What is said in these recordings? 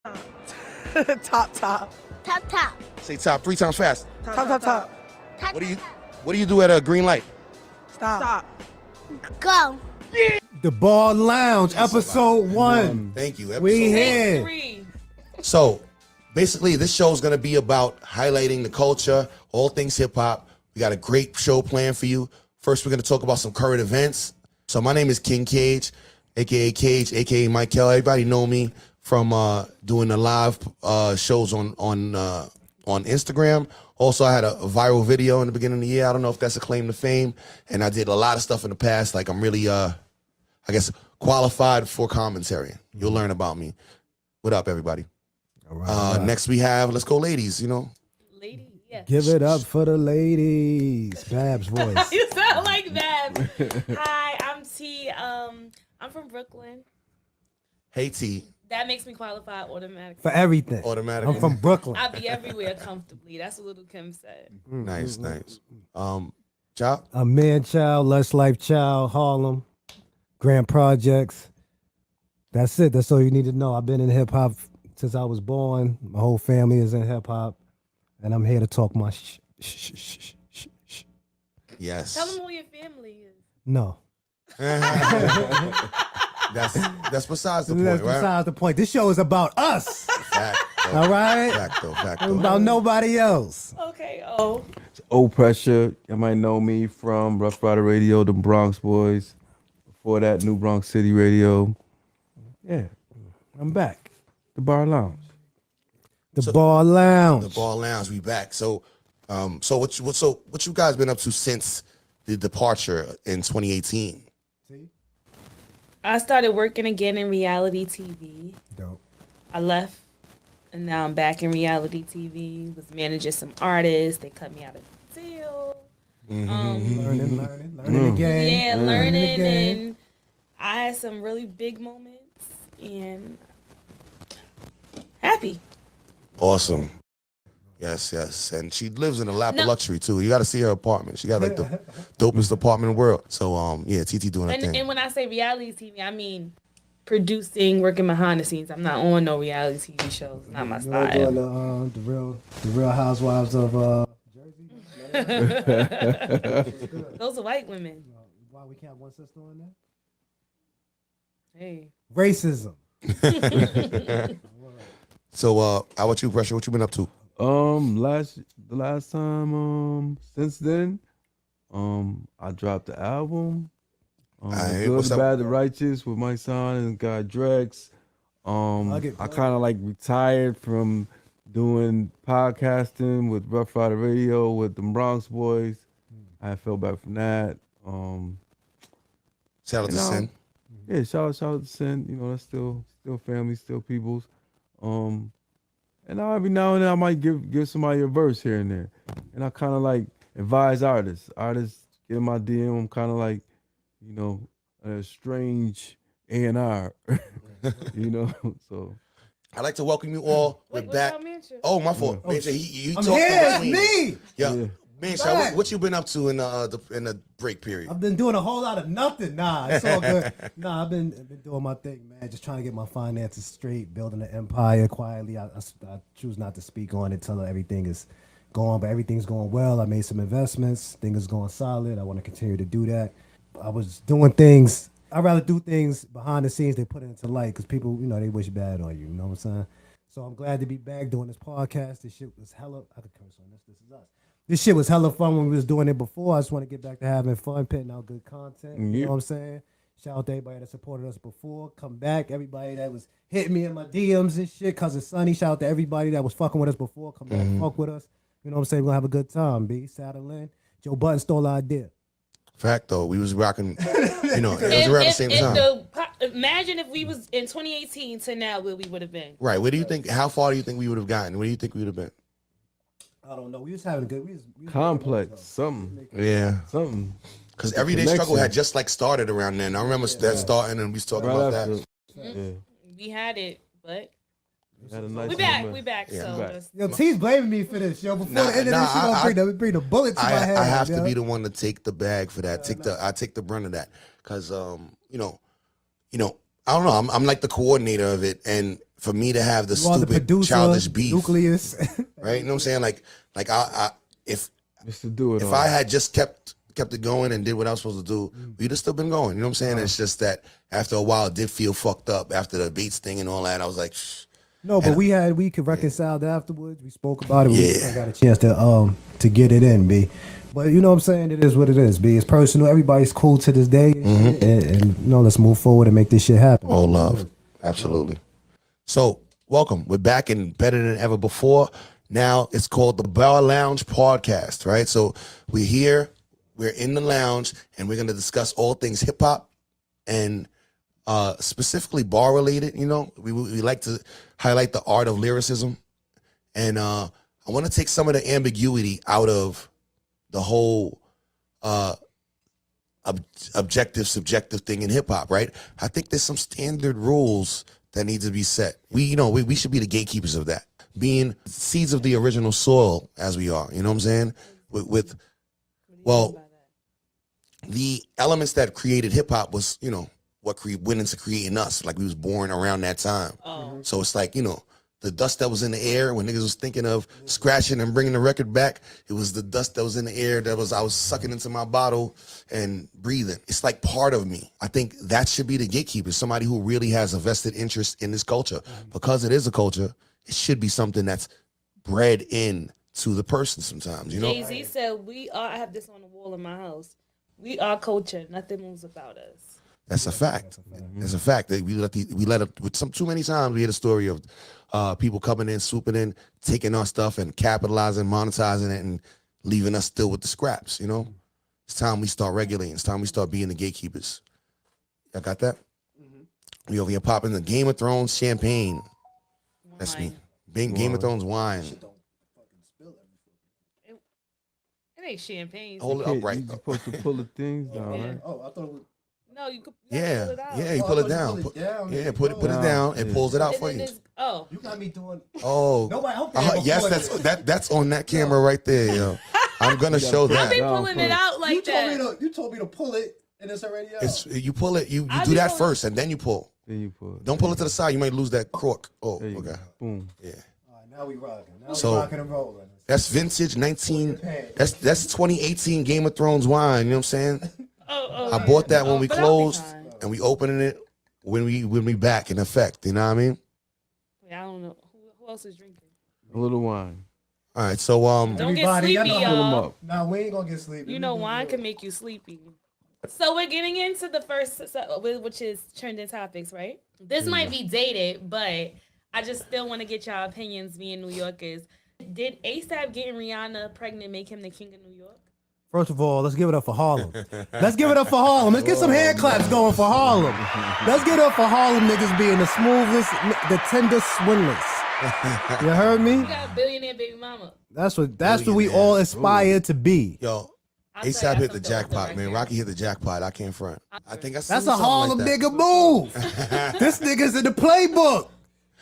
Top, top. Top, top. Say top 3 times fast. Top, top, top. Top, What do you do at a green light? Stop. go. The Ball Lounge, episode 1. Thank you. We Episode here. 3. So, basically, this show is going to be about highlighting the culture, all things hip hop. We got a great show planned for you. First, we're going to talk about some current events. So, my name is King Cage, aka Cage, aka Michael. Everybody know me from doing the live shows on Instagram. Also, I had a viral video in the beginning of the year. I don't know if that's a claim to fame. And I did a lot of stuff in the past. Like, I'm really, I guess, qualified for commentary. You'll learn about me. What up, everybody? All right. Next we have, let's go ladies, Lady, yes. Give it up for the ladies. Babs' voice. You sound like that. Hi, I'm T. I'm from Brooklyn. Hey T, That makes me qualified automatically. For everything. automatically. I'm from Brooklyn. I'll be everywhere comfortably. That's what Little Kim said. Nice. Chop. A Manchild, Lush Life Child, Harlem, Grand Projects. That's it. That's all you need to know. I've been in hip hop since I was born. My whole family is in hip hop, and I'm here to talk my Yes. Tell them who your family is. No. That's besides the point, That's right? besides the point. This show is about us. Fact, though. All right? Fact It's though. about nobody else. Okay, oh. Old Pressure. You might know me from Rough Rider Radio, the Bronx Boys. Before that, New Bronx City Radio. Yeah, I'm back. The Bar Lounge. The Ball Lounge. The Ball Lounge, we back. So what you guys been up to since the departure in 2018? I started working again in reality TV. Dope. I left, and now I'm back in reality TV. Was managing some artists. They cut me out of the deal. Learning the game. Yeah, the learning, game. and I had some really big moments, and happy. Awesome. Yes. And she lives in a lap of luxury too. You got to see her apartment. She got like the dopest apartment in the world. So yeah, TT doing her thing. And when I say reality TV, I mean producing, working behind the scenes. I'm not on no reality TV shows. Not my You're style. doing the real housewives of Jersey. Those are white women. Why we can't have one sister on there? Hey. Racism. So how about you, Pressure? What you been up to? The last time, since then, I dropped the album. Alright, Good, what's the up? Bad, the Righteous with my son and guy Drex. I kind of like retired from doing podcasting with Rough Rider Radio with the Bronx Boys. I fell back from that. Shout out to Sin. Yeah, shout out to Sin. You know, that's still family, still peoples. And now every now and then I might give somebody a verse here and there. And I kind of like advise artists. Artists get in my DM. I'm kind of like, you know, a strange A&R. You know, so. I'd like to welcome you all. We're Wait, back. what's y'all mention? Oh, my fault. Man, you I'm talked here. between. It's me. Yeah. Man, Back. what you been up to in the break period? I've been doing a whole lot of nothing. Nah, it's all good. Nah, I've been doing my thing, man. Just trying to get my finances straight, building an empire quietly. I choose not to speak on it till everything is going, but everything's going well. I made some investments. Things is going solid. I want to continue to do that. I was doing things. I'd rather do things behind the scenes than put it into light because people, you know, they wish bad on you. You know what I'm saying? So I'm glad to be back doing this podcast. This shit was hella. I could curse on this. This is us. This shit was hella fun when we was doing it before. I just want to get back to having fun, putting out good content. You know what I'm saying? Shout out to everybody that supported us before. Come back. Everybody that was hitting me in my DMs and shit. Cousin Sonny, shout out to everybody that was fucking with us before. Come back, fuck with us. You know what I'm saying? We're going to have a good time, B. Saddle in. Joe Button stole our idea. Fact though, we was rocking. You know, it was around the same time. Imagine if we was in 2018 to now where we would have been. Right. Where do you think? How far do you think we would have gotten? Where do you think we would have been? I don't know. We was having a good. We was Complex, something. Because Everyday Struggle had just like started around then. I remember that starting and we was talking about that. Yeah. We had it, but Had a nice we back. moment. We back. Yeah, So we back. that's- Yo, T's blaming me for this, yo. Before the end of this, she gonna bring the bullet to my head. I have yo. to be the one to take the bag for that. I take the brunt of that because you know, I don't know. I'm like the coordinator of it, and for me to have the You are the stupid producer, childish beef, nucleus. right? You know what I'm saying? Like I if Just to do it. if all. I had just kept it going and did what I was supposed to do, we'd have still been going. You know what I'm saying? It's just that after a while, it did feel fucked up after the Bates thing and all that. I was like, No, but we could reconcile afterwards. We spoke about it. Yeah. We got a chance to get it in, B. But you know what I'm saying? It is what it is, B. It's personal. Everybody's cool to this day. And you know, let's move forward and make this shit happen. all love. Absolutely. So, welcome. We're back and better than ever before. Now it's called the Bar Lounge Podcast, right? So we're here, we're in the lounge, and we're going to discuss all things hip hop and specifically bar related. You know, we like to highlight the art of lyricism. And I want to take some of the ambiguity out of the whole objective, subjective thing in hip hop, right? I think there's some standard rules that need to be set. We should be the gatekeepers of that, being seeds of the original soil as we are. You know what I'm saying? With the elements that created hip hop was, you know, what went into creating us. Like we was born around that time. So it's like, you know, the dust that was in the air when niggas was thinking of scratching and bringing the record back, it was the dust that was in the air I was sucking into my bottle and breathing. It's like part of me. I think that should be the gatekeeper, somebody who really has a vested interest in this culture. Because it is a culture, it should be something that's bred in to the person sometimes, you know? Jay-Z said, I have this on the wall in my house. We are culture. Nothing moves about us. That's a fact. It's a fact that we let it with too many times we hear the story of people coming in, swooping in, taking our stuff and capitalizing, monetizing it, and leaving us still with the scraps. You know, it's time we start regulating. It's time we start being the gatekeepers. Y'all got that? We over here popping the Game of Thrones champagne. That's me. Game of Thrones wine. It ain't champagne. Hold it Okay, up right you though. supposed to pull the things down, right? Oh, I thought it was. No, you could Yeah, pull it out. yeah. You pull it down. Put it down. Yeah, put it down. It pulls it out for you. Oh, You got me doing. Oh, Nobody. I hope they have a yes. point. That's on that camera right there, yo. I'm gonna show I've that. been pulling it out like that. You told me to pull it, and it's already out. It's you pull it. You I do be that pulling- first, and then you pull. Then you pull it. Don't pull it to the side. You might lose that cork. Oh, There you okay. go. Boom. Yeah. All right, now we rocking. Now So- we rocking and rolling. That's vintage 19. That's 2018 Game of Thrones wine. You know what I'm saying? Oh, I bought that when we but I'll be closed, fine. and we opening it when we back in effect. You know what I mean? Wait, I don't know. Who else is drinking? A little wine. All right. So Don't get Everybody, y'all sleepy, know- Pull them y'all. up. Nah, we ain't gonna get sleepy. You know, wine can make you sleepy. So we're getting into the first, which is trending topics, right? This might be dated, but I just still want to get y'all opinions, being New Yorkers. Did ASAP getting Rihanna pregnant make him the king of New York? First of all, let's give it up for Harlem. Let's give it up for Harlem. Let's get some hand claps going for Harlem. Let's get up for Harlem niggas being the smoothest, the tender swindlers. You heard me? You got a billionaire baby mama. That's what we all aspire to be. yo, I'll tell ASAP y'all hit the something jackpot, right man. here. Rocky hit the jackpot. I can't front. I think I. That's a Harlem nigga move. This nigga's in the playbook.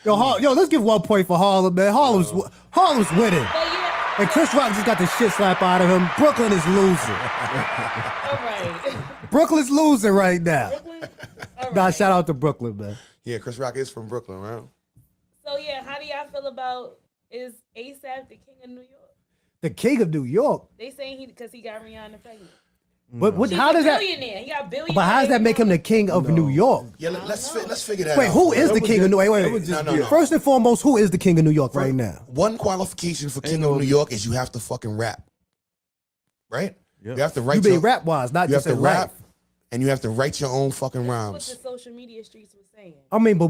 Yo, let's give 1 point for Harlem, man. Harlem's winning. But yeah, And Chris Rock just got the shit slapped out of him. Brooklyn is losing. all right. Brooklyn's losing right now. Brooklyn? All Nah, right. shout out to Brooklyn, man. Yeah, Chris Rock is from Brooklyn, right? So yeah, how do y'all feel about, is ASAP the king of New York? The king of New York. They saying because he got Rihanna pregnant. What? He's How a does that? billionaire. He got billionaire. But how does that make him the king of New York? Yeah, let's figure that Wait, out. who is the king of New York? that would Wait. just No. First and foremost, who is the king of New York right now? One qualification for King of New York is you have to fucking rap, right? Yep. You have to You write mean your rap wise, not you have just to in rap, life. and you have to write your own fucking What rhymes. the social media streets was saying. I mean, but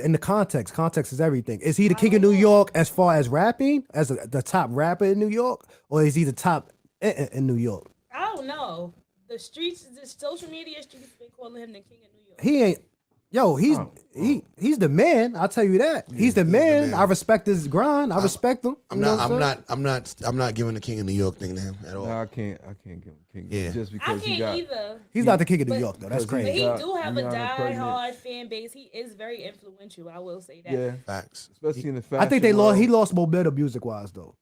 in the context is everything. Is he the king of New York as far as rapping, as the top rapper in New York, or is he the top in New York? I don't know. The streets, the social media streets, been calling him the king of New York. He ain't. Yo, he's the man. I'll tell you that. He's the man. I respect his grind. I respect him. I'm You know not. what I'm saying? not. I'm not giving the King of New York thing to him at all. No, I can't give him king. Yeah. Just I because he can't got. either. He's not the king of New But- York though. That's Because But crazy. he got do have a Rihanna pregnant. die-hard fan base. He is very influential. I will say that. Yeah, Facts. especially in the fashion I think they lost. world. He lost momentum music wise though.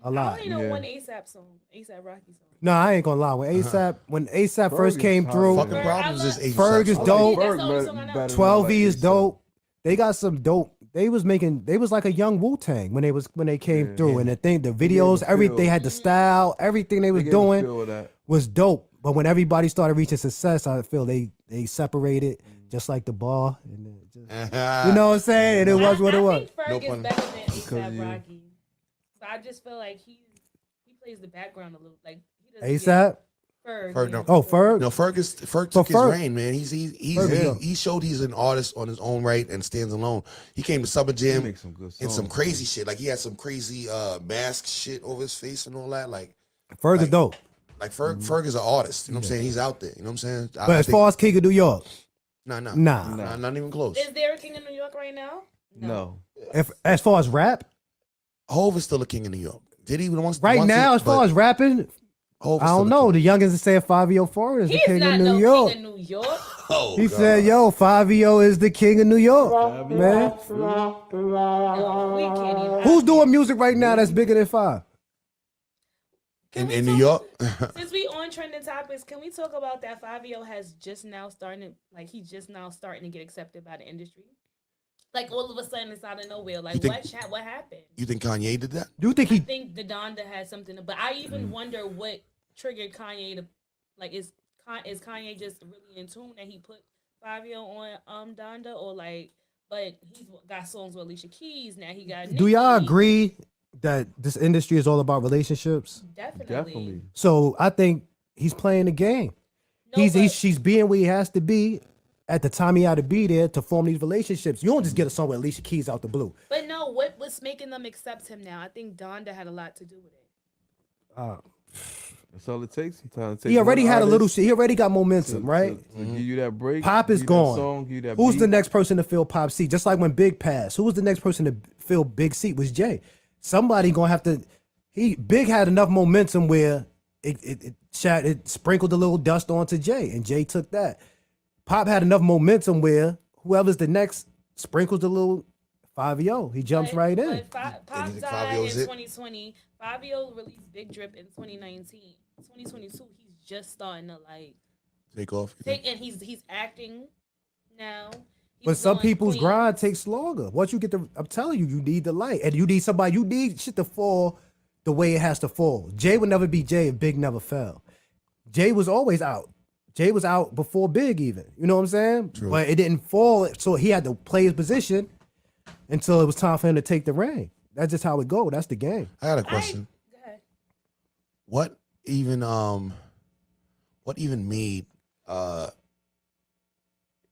A I lot. only know Yeah. one ASAP song, ASAP Rocky song. No, I ain't gonna lie. When ASAP first Ferg came is through, hot. Fucking Ferg, problems I is love- Asian Ferg sex. is I like dope. it. That's the only Ferg song I know. better than 12 like E is ASAP. dope. They got some dope they was like a young Wu-Tang when they came Yeah. through, and the gave videos, a everything, they feel. had the style, everything they was They gave a doing feel of that. was dope. But when everybody started reaching success, I feel they separated, just like the bar. And it just, you know what I'm saying? And it was what it was. I think Ferg No is better than Because ASAP you- Rocky. So I just feel like he plays the background a little. Like he doesn't ASAP. Ferg. Ferg, yeah. no. Oh, Ferg. No, Ferg took his Ferg- reign, man. Ferg, He showed he's an artist on his own right and stands alone. He came to Summer He Jam makes some good songs. and some crazy shit. Like he had some crazy mask shit over his face and all that. Like Ferg is dope. Ferg is an artist. You know what I'm saying? He's out there. You know what I'm saying? But as far as King of New York, nah, nah. not even close. Is there a king in New York right now? No. If as far as rap, Hov is still a king in New York. Did he even once? right now, as far as rapping, Hov I is still don't a know. king. The youngins are saying 5EO Foreign is the He's king not of New no York. king in New York. Oh, He God. said, "Yo, 5EO is the king of New York, man." No, we can't even. Who's doing music right now that's bigger than Five? Can we in New talk- York? Since we on trending topics, can we talk about that 5EO has just now starting, like he's just now starting to get accepted by the industry? Like all of a sudden it's out of nowhere. Like You think- what happened? You think Kanye did that? Do you think I he? think the Donda had something to, but I even wonder what triggered Kanye to, like, is Kanye just really in tune that he put 5EO on Donda, or like, but he's got songs with Alicia Keys now. He got. Do y'all Nicki. agree that this industry is all about relationships? Definitely. So I think he's playing the game. No, but- She's being where he has to be at the time he had to be there to form these relationships. You don't just get a song with Alicia Keys out the blue. But no, what's making them accept him now? I think Donda had a lot to do with it. That's all it takes sometimes. He already had a little shit. He already got momentum, right? To give you that break. Pop is give you that gone. Song, give you that Who's beat. the next person to fill Pop's seat? Just like when Big passed, who was the next person to fill Big's seat? Was Jay. Somebody gonna have to. Big had enough momentum where it sprinkled a little dust onto Jay, and Jay took that. Pop had enough momentum where whoever's the next sprinkles a little 5EO. He jumps right in. But Pop you think died 5EO in is it? 2020. 5EO released Big Drip in 2019. 2022, he's just starting to like Take off. take, and he's acting now. He But was some on people's Queens. grind takes longer. Once you get the, I'm telling you, you need the light, and you need shit to fall the way it has to fall. Jay would never be Jay if Big never fell. Jay was always out. Jay was out before Big even. You know what I'm saying? True. But it didn't fall, so he had to play his position until it was time for him to take the reign. That's just how it go. That's the game. I got a question. Go ahead. What even made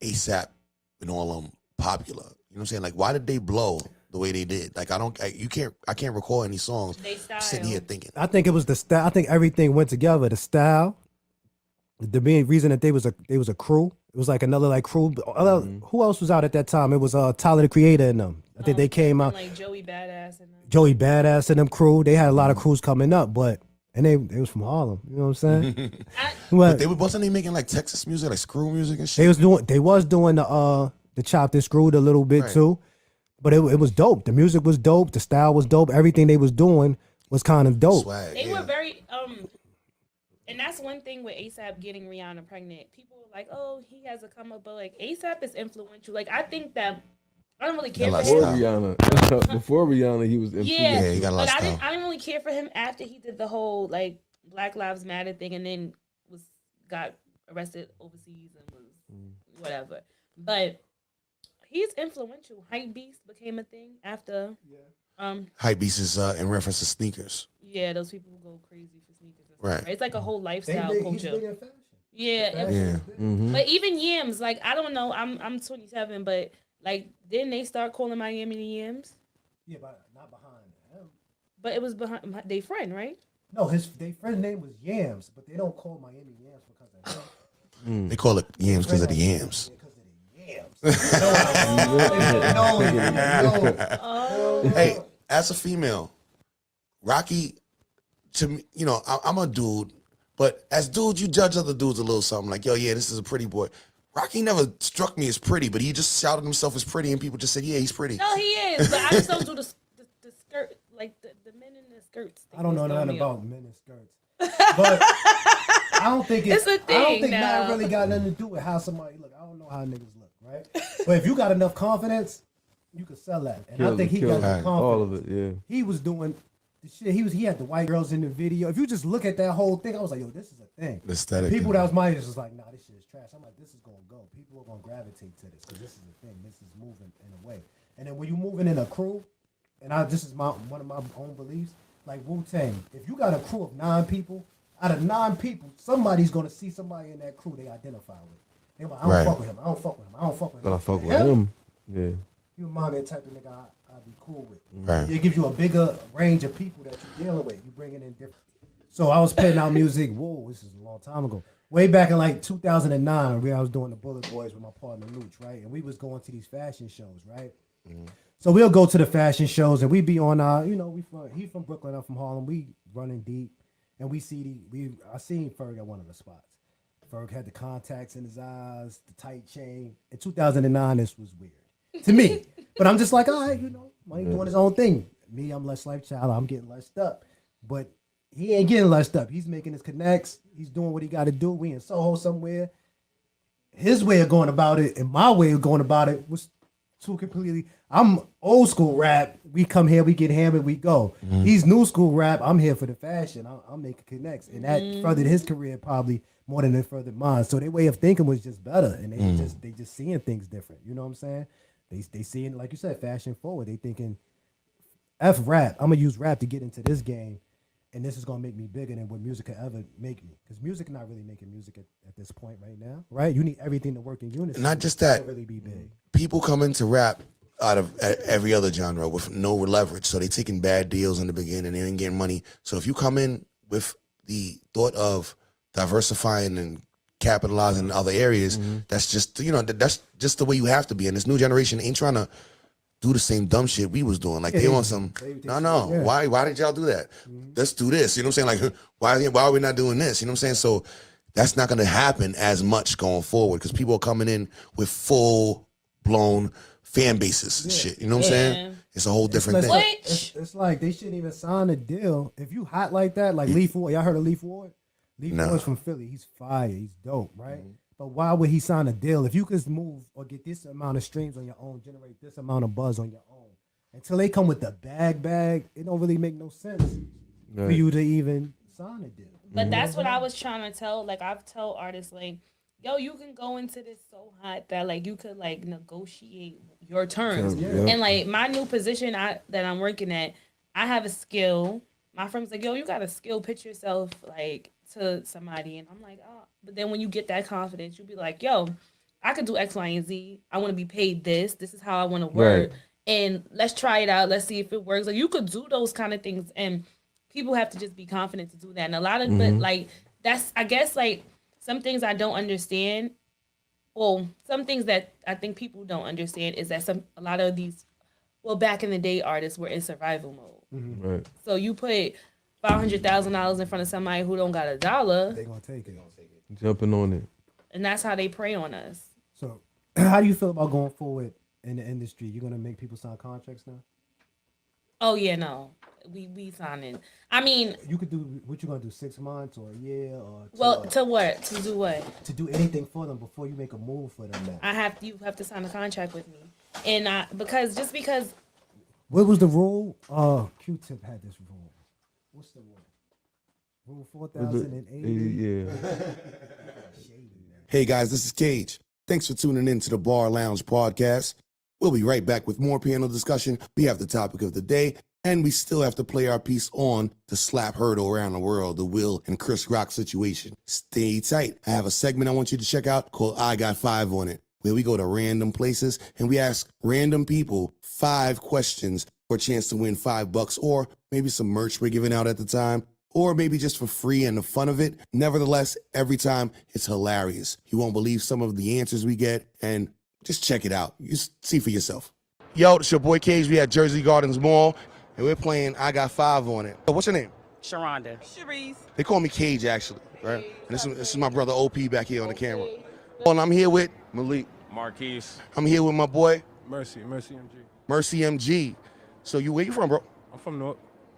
ASAP and all them popular? You know what I'm saying? Like, why did they blow the way they did? Like, I can't recall any songs. They I'm sitting here style. thinking. I think it was the style. I think everything went together. The style, the main reason that they was a crew. It was like another like crew. Who else was out at that time? It was Tyler the Creator and them. I think they came out. Like Joey Badass and them. Joey Badass and them crew. They had a lot of crews coming up, but they was from Harlem. You know what I'm saying? But wasn't they making like Texas music, like screw music and shit? They was doing the chopped and screwed a little bit Right. too, but it was dope. The music was dope. The style was dope. Everything they was doing was kind of dope. Swag. They yeah. were very and that's one thing with ASAP getting Rihanna pregnant. People were like, "Oh, he has a come up," but like ASAP is influential. Like I think that I don't really care Got for a him. lot Before Rihanna, before Rihanna, he was influential. Yeah, he got a lot but of I style. didn't really care for him after he did the whole like Black Lives Matter thing, and then got arrested overseas and was whatever. But he's influential. Hype Beast became a thing after. Hypebeast is in reference to sneakers. Yeah, those people who go crazy for sneakers. and Right. stuff. It's like a whole lifestyle He's culture. big in fashion. Yeah, Yeah. Mm-hmm. but even Yams, like I don't know, I'm 27, but like didn't they start calling Miami the Yams? Yeah, but not behind him. But it was behind they friend, right? No, their friend's name was Yams, but they don't call Miami Yams because of him. They call it yams because of the yams. Because of the yams. No. Hey, as a female, Rocky, to me, you know, I'm a dude, but as dudes, you judge other dudes a little something like, yo, yeah, this is a pretty boy. Rocky never struck me as pretty, but he just shouted himself as pretty, and people just said, yeah, he's pretty. No, he is, but I just don't do the skirt, like the men in the skirts. I don't know thing. nothing about men in skirts. But I don't think It's a I don't thing think now. that really got nothing to do with how somebody look. I don't know how niggas look, right? But if you got enough confidence, you could sell that. And Kill I think it, he kill got the it. confidence. All of it, yeah. He was doing the shit. He had the white girls in the video. If you just look at that whole thing, I was like, yo, this is a thing. The aesthetic. People that was my age was like, nah, this shit is trash. I'm like, this is gonna go. People are gonna gravitate to this because this is a thing. This is moving in a way. And then when you moving in a crew, and this is one of my own beliefs, like Wu-Tang, if you got a crew of 9 people, out of 9 people, somebody's gonna see somebody in that crew they identify with. They're like, I don't fuck with him. I don't fuck with him. I don't fuck with him. But I fuck with him. Yeah. You remind me of the type of nigga I'd be cool with. Right. It gives you a bigger range of people that you're dealing with. You bringing in different. So I was putting out music. Whoa, this is a long time ago. Way back in like 2009, where I was doing the Bullet Boys with my partner Luch, right? And we was going to these fashion shows, right? Mm-hmm. So we'll go to the fashion shows and we be on our, he's from Brooklyn, I'm from Harlem. We running deep, and we see I seen Ferg at one of the spots. Ferg had the contacts in his eyes, the tight chain. In 2009, this was weird to me. But I'm just like, all right, Mike doing his own thing. Me, I'm less life child. I'm getting lessed up. But he ain't getting lessed up. He's making his connects. He's doing what he got to do. We in Soho somewhere. His way of going about it and my way of going about it was two completely. I'm old school rap. We come here, we get hammered, we go. Mm-hmm. He's new school rap. I'm here for the fashion. I'm making connects. And that furthered his career probably more than it furthered mine. So their way of thinking was just better. And they just seeing things different. You know what I'm saying? They seeing, like you said, fashion forward. They thinking, F rap. I'm gonna use rap to get into this game, and this is gonna make me bigger than what music could ever make me. Because music not really making music at this point right now, right? You need everything to work in unison. Not just that. To really be big. People come into rap out of every other genre with no leverage, so they taking bad deals in the beginning. They ain't getting money. So if you come in with the thought of diversifying and capitalizing in other areas, that's just that's just the way you have to be. And this new generation ain't trying to do the same dumb shit we was doing. Like they want some. No. Yeah. Why did y'all do that? Let's do this. You know what I'm saying? Like why are we not doing this? You know what I'm saying? So that's not going to happen as much going forward because people are coming in with full blown fan bases and shit. You know what I'm saying? It's a whole different thing. It's like they shouldn't even sign a deal if you hot like that. Like Leaf Ward. Y'all heard of Leaf Ward? Leaf Ward's from Philly. He's fire. He's dope, right? But why would he sign a deal if you could move or get this amount of streams on your own, generate this amount of buzz on your own? Until they come with the bag, it don't really make no sense for you to even sign a deal. But that's what I was trying to tell. Like I've told artists, like, yo, you can go into this so hot that like you could like negotiate your terms. And like my new position that I'm working at, I have a skill. My friend's like, yo, you got a skill. Pitch yourself like to somebody, and I'm like, oh. But then when you get that confidence, you'll be like, yo, I could do X, Y, and Z. I want to be paid this. This is how I want to work. Right. And let's try it out. Let's see if it works. Like you could do those kind of things, and people have to just be confident to do that. And a lot of, but like that's, I guess, like some things I don't understand. Well, some things that I think people don't understand is that a lot of these, well, back in the day, artists were in survival mode. Right. So you put $500,000 in front of somebody who don't got $1. They gonna take it. Jumping on it. And that's how they prey on us. So how do you feel about going forward in the industry? You're gonna make people sign contracts now? Oh yeah, no. We signing. I mean, you could do what you gonna do, 6 months or a year or to what? To do what? To do anything for them before you make a move for them now. You have to sign a contract with me. And because what was the rule? Q-Tip had this rule. What's the rule? Rule 4080. Yeah. Hey guys, this is Cage. Thanks for tuning in to the Bar Lounge podcast. We'll be right back with more panel discussion. We have the topic of the day, and we still have to play our piece on the slap hurdle around the world, the Will and Chris Rock situation. Stay tight. I have a segment I want you to check out called I Got 5 on it, where we go to random places and we ask random people 5 questions for a chance to win $5 or maybe some merch we're giving out at the time, or maybe just for free and the fun of it. Nevertheless, every time it's hilarious. You won't believe some of the answers we get, and just check it out. You see for yourself. Yo, it's your boy Cage. We at Jersey Gardens Mall, and we're playing I Got 5 on it. What's your name? Sharonda. Sharice. They call me Cage, actually, right? And this is my brother OP back here on the camera. And I'm here with Malik. Marquise. I'm here with my boy Mercy MG. Mercy MG. So where you from, bro? I'm from Newark.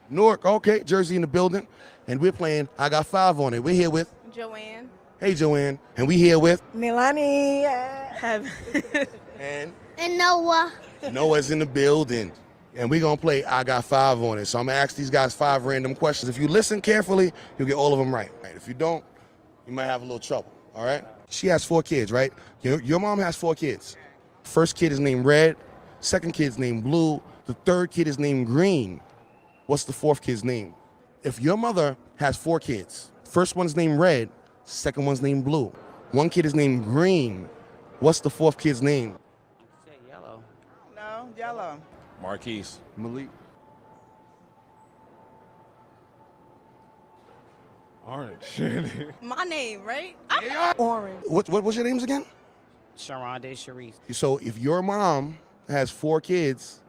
Newark, okay. Jersey in the building. And we're playing I Got 5 on it. We're here with Joanne. Hey, Joanne. And we here with Milani. and And Noah. Noah's in the building. And we're going to play I Got 5 on it. So I'm going to ask these guys 5 random questions. If you listen carefully, you'll get all of them right. If you don't, you might have a little trouble, all right? She has 4 kids, right? Your mom has 4 kids. First kid is named Red. Second kid's named Blue. The third kid is named Green. What's the 4th kid's name? If your mother has 4 kids, first one's named Red, second one's named Blue. One kid is named Green. What's the 4th kid's name? Say yellow. No, yellow. Marquise. Malik. Orange. My name, right? Orange. What's your names again? Sharonde Sharice. So if your mom has 4 kids,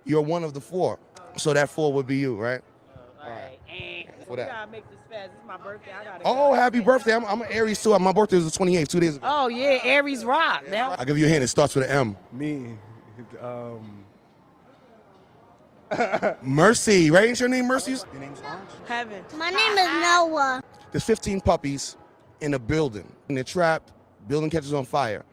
you're one of the 4. So that 4 would be you, right? All right. For that. gotta make this fast. It's my birthday. I gotta Oh, happy birthday. I'm an Aries too. My birthday was the 28th, 2 days ago. Oh yeah, Aries rock. Now I'll give you a hint. It starts with an M. Me. Mercy, right? Ain't your name Mercy? Your name's Orange? heaven. My name is Noah. There's 15 puppies in a building. And they're trapped. Building catches on fire.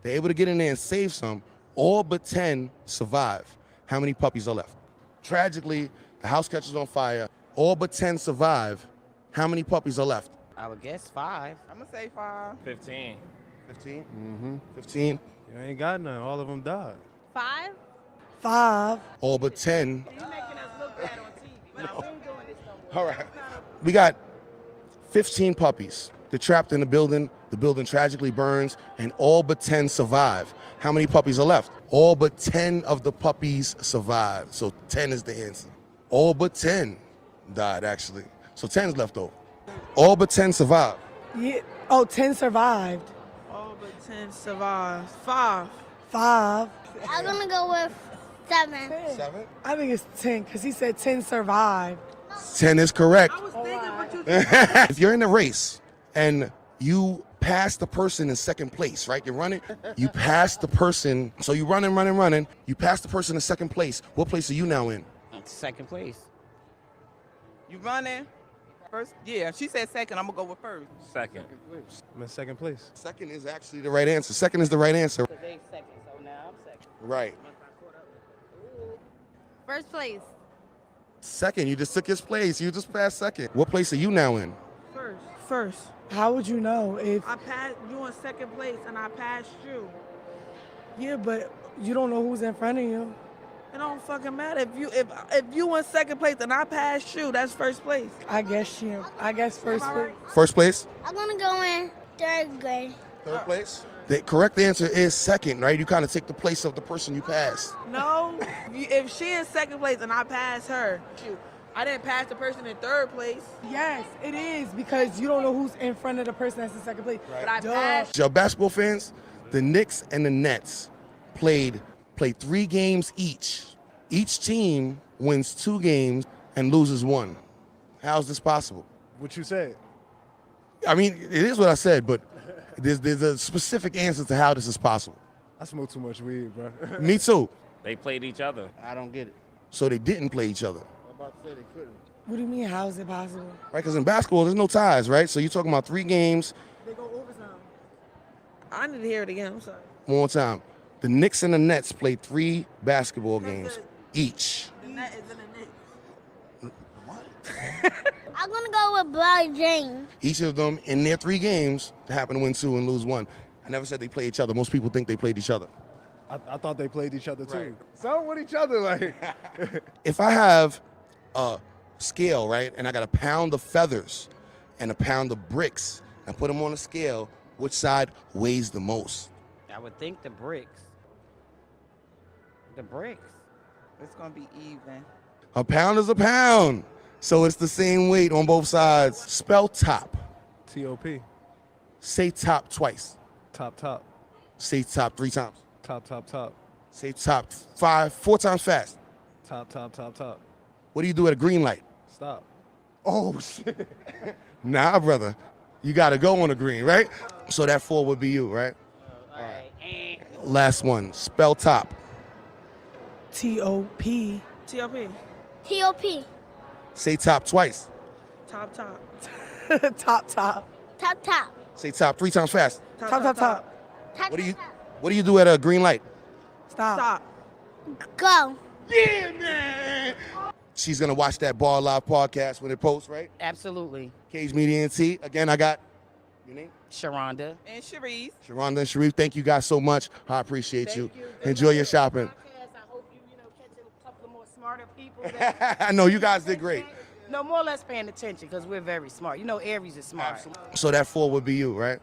They're able to get in there and save some. All but 10 survive. How many puppies are left? Tragically, the house catches on fire. All but 10 survive. How many puppies are left? I would guess 5. I'm gonna say 5. 15. 15? Mm-hmm. 15. You ain't got none. All of them died. 5. 5. All but 10. You're making us look bad on TV. But we ain't doing this no more. All right. We got 15 puppies. They're trapped in the building. The building tragically burns, and all but 10 survive. How many puppies are left? All but 10 of the puppies survive. So 10 is the answer. All but 10 died, actually. So 10's left over. All but 10 survived. Yeah. Oh, 10 survived. All but 10 survived. 5. 5. I'm gonna go with 7. 7? I think it's 10 because he said 10 survived. 10 is correct. I was thinking, but you If you're in a race and you pass the person in second place, right? You're running, you pass the person, so you running. You pass the person in second place. What place are you now in? Second place. You running? First? Yeah, she said second. I'm gonna go with first. Second. I'm in second place. Second is actually the right answer. Second is the right answer. So they second, so now I'm second. Right. First place. Second, you just took his place. You just passed second. What place are you now in? First. How would you know if I passed you in second place and I passed you? Yeah, but you don't know who's in front of you. It don't fucking matter if you in second place and I passed you. That's first place. I guess first place. First place? I'm gonna go in 3rd grade. Third place? The correct answer is second, right? You kind of take the place of the person you passed. No, if she in second place and I pass her, I didn't pass the person in 3rd place. Yes, it is because you don't know who's in front of the person that's in second place. Right. But I passed. Y'all basketball fans, the Knicks and the Nets played 3 games each. Each team wins 2 games and loses 1. How's this possible? What you said? I mean, it is what I said, but there's a specific answer to how this is possible. I smoke too much weed, bro. Me too. They played each other. I don't get it. So they didn't play each other. I'm about to say they couldn't. What do you mean? How is it possible? Right, because in basketball, there's no ties, right? So you're talking about 3 games. They go overtime. I need to hear it again. I'm sorry. One more time. The Knicks and the Nets played 3 basketball games each. The net is in the Knicks. I'm gonna go with Bobby James. Each of them, in their 3 games, happen to win 2 and lose 1. I never said they play each other. Most people think they played each other. I thought they played each other too. Right. Some with each other, like. If I have a scale, right, and I got a pound of feathers and a pound of bricks, and put them on a scale, which side weighs the most? I would think the bricks. The bricks. It's gonna be even. A pound is a pound. So it's the same weight on both sides. Spell top. T-O-P. Say top twice. Top. Say top 3 times. Top. Say top 4 times fast. Top. What do you do at a green light? Stop. Oh, shit. Nah, brother. You got to go on a green, right? So that 4 would be you, right? All right. Last one. Spell top. T-O-P. T-O-P. T-O-P. Say top twice. Top. Top. Top. Say top 3 times fast. Top. Top. What do you do at a green light? Stop. Go. Yeah, man. She's gonna watch that Bar Live podcast when it posts, right? Absolutely. Cagemediaent. Again, I got your name? Sharonda. And Sharice. Sharonda and Sharif, thank you guys so much. I appreciate you. Enjoy your shopping. I hope you catch a couple of more smarter people. I know you guys did great. No, more or less paying attention because we're very smart. You know, Aries is smart. So that 4 would be you, right?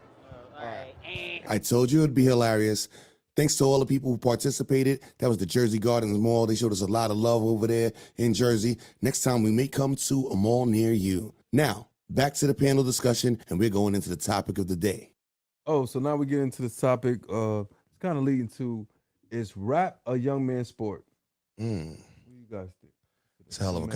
All right. I told you it'd be hilarious. Thanks to all the people who participated. That was the Jersey Gardens Mall. They showed us a lot of love over there in Jersey. Next time we may come to a mall near you. Now, back to the panel discussion, and we're going into the topic of the day. Oh, so now we get into the topic. It's kind of leading to, is rap a young man's sport? What do you guys think? It's a hell of a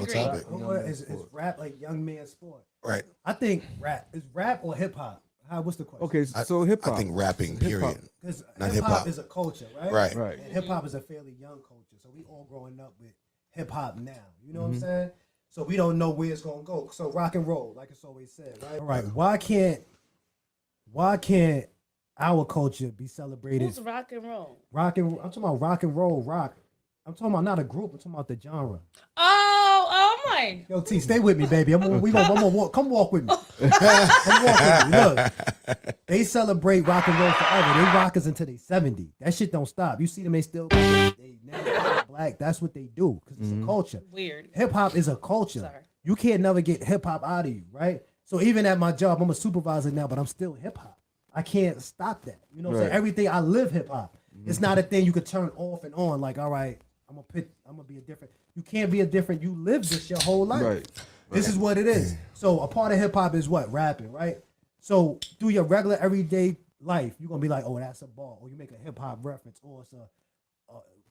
topic. Is rap like young man sport? Right. I think rap is rap or hip hop. What's the question? Okay, so hip hop. I think rapping, period. Because Not hip hop hip-hop. is a culture, right? Right. Right. And hip hop is a fairly young culture, so we all growing up with hip hop now. You know what I'm saying? So we don't know where it's gonna go. So rock and roll, like it's always said, right? All right. Why can't our culture be celebrated? Who's rock and roll? I'm talking about rock and roll, rock. I'm talking about not a group. I'm talking about the genre. Oh my! Yo, T, stay with me, baby. I'm gonna walk. Come walk with me. Come walk with me. Look, they celebrate rock and roll forever. They rockers until they 70. That shit don't stop. You see them, they still they never black. That's what they do because it's a culture. Weird. Hip hop is a culture. Sorry. You can't never get hip hop out of you, right? So even at my job, I'm a supervisor now, but I'm still hip hop. I can't stop that. You know what I'm saying? Everything I live hip hop. It's not a thing you could turn off and on. Like, all right, I'm gonna be a different. You can't be a different. You live this your whole life. Right. This is what it is. So a part of hip hop is what? Rapping, right? So through your regular everyday life, you're gonna be like, oh, that's a bar, or you make a hip hop reference, or it's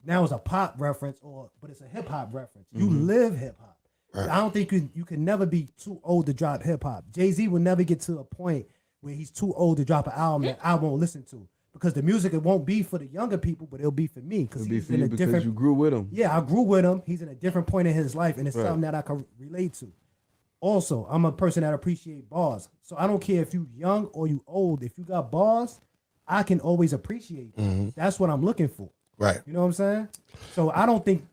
now it's a pop reference, but it's a hip hop reference. You live hip hop. Right. I don't think you can never be too old to drop hip hop. Jay-Z will never get to a point where he's too old to drop an album that I won't listen to. Because the music, it won't be for the younger people, but it'll be for me. It'll be for you because you grew with him. Yeah, I grew with him. He's in a different point in his life, and it's something that I can relate to. Also, I'm a person that appreciate bars. So I don't care if you young or you old. If you got bars, I can always appreciate that. That's what I'm looking for. Right. You know what I'm saying? So I don't think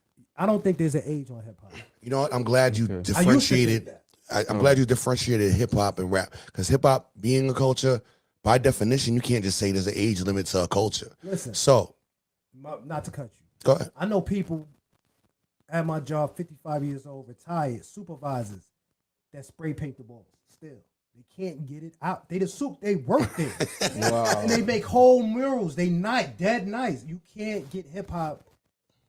there's an age on hip hop. You know what? I'm glad you differentiated. I'm glad you differentiated hip hop and rap, because hip hop being a culture, by definition, you can't just say there's an age limit to a culture. Listen. So, Not to cut you. go ahead. I know people at my job, 55 years old, retired, supervisors that spray paint the walls still. They can't get it out. They work there. Wow. And they make whole murals. They dead nice. You can't get hip hop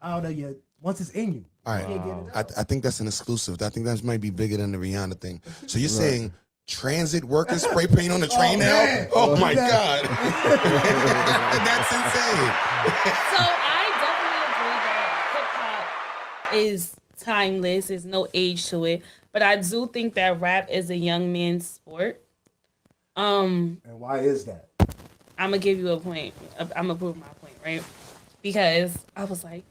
out of you once it's in you. All right. You can't get it out. I think that's an exclusive. I think that might be bigger than the Rihanna thing. So you're saying transit workers spray paint on the train now? Man. Oh my God. That's insane. So I definitely agree that hip hop is timeless. There's no age to it. But I do think that rap is a young man's sport. And why is that? I'm gonna give you a point. I'm gonna prove my point, right? Because I was like,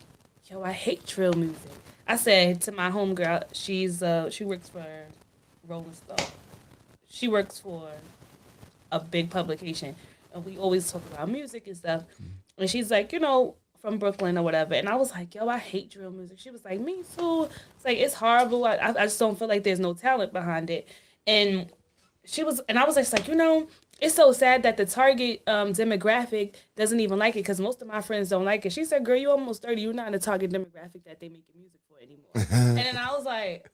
yo, I hate drill music. I said to my homegirl, she works for Rolling Stone. She works for a big publication, and we always talk about music and stuff. And she's like, from Brooklyn or whatever. And I was like, yo, I hate drill music. She was like, me too. It's like, it's horrible. I just don't feel like there's no talent behind it. And I was just like, it's so sad that the target demographic doesn't even like it, because most of my friends don't like it. She said, girl, you almost 30. You're not in the target demographic that they making music for anymore. And then I was like,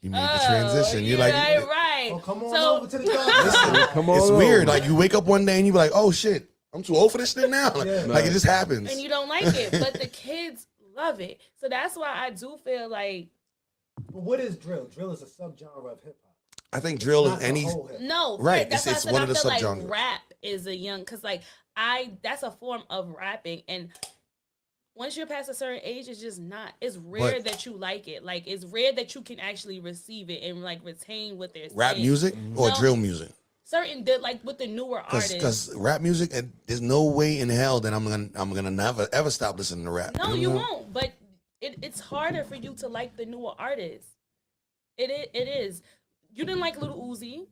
You made the transition. You're like, right. Oh, come on over to the dog. Come on. it's over. weird. Like you wake up one day and you be like, oh shit, I'm too old for this shit now. Like it just happens. And you don't like it, but the kids love it. So that's why I do feel like. But what is drill? Drill is a subgenre of hip hop. I think drill is any. No, Right, That's it's why one I of the said I feel subgenres. like rap is a young, because that's a form of rapping, and once you're past a certain age, it's just not. It's rare that you like it. Like it's rare that you can actually receive it and like retain what they're saying. Rap music or No. drill music? Certain like with the newer artists. Because rap music, there's no way in hell that I'm gonna never ever stop listening to rap. No, you won't. But it's harder for you to like the newer artists. It is. You didn't like Lil Uzi.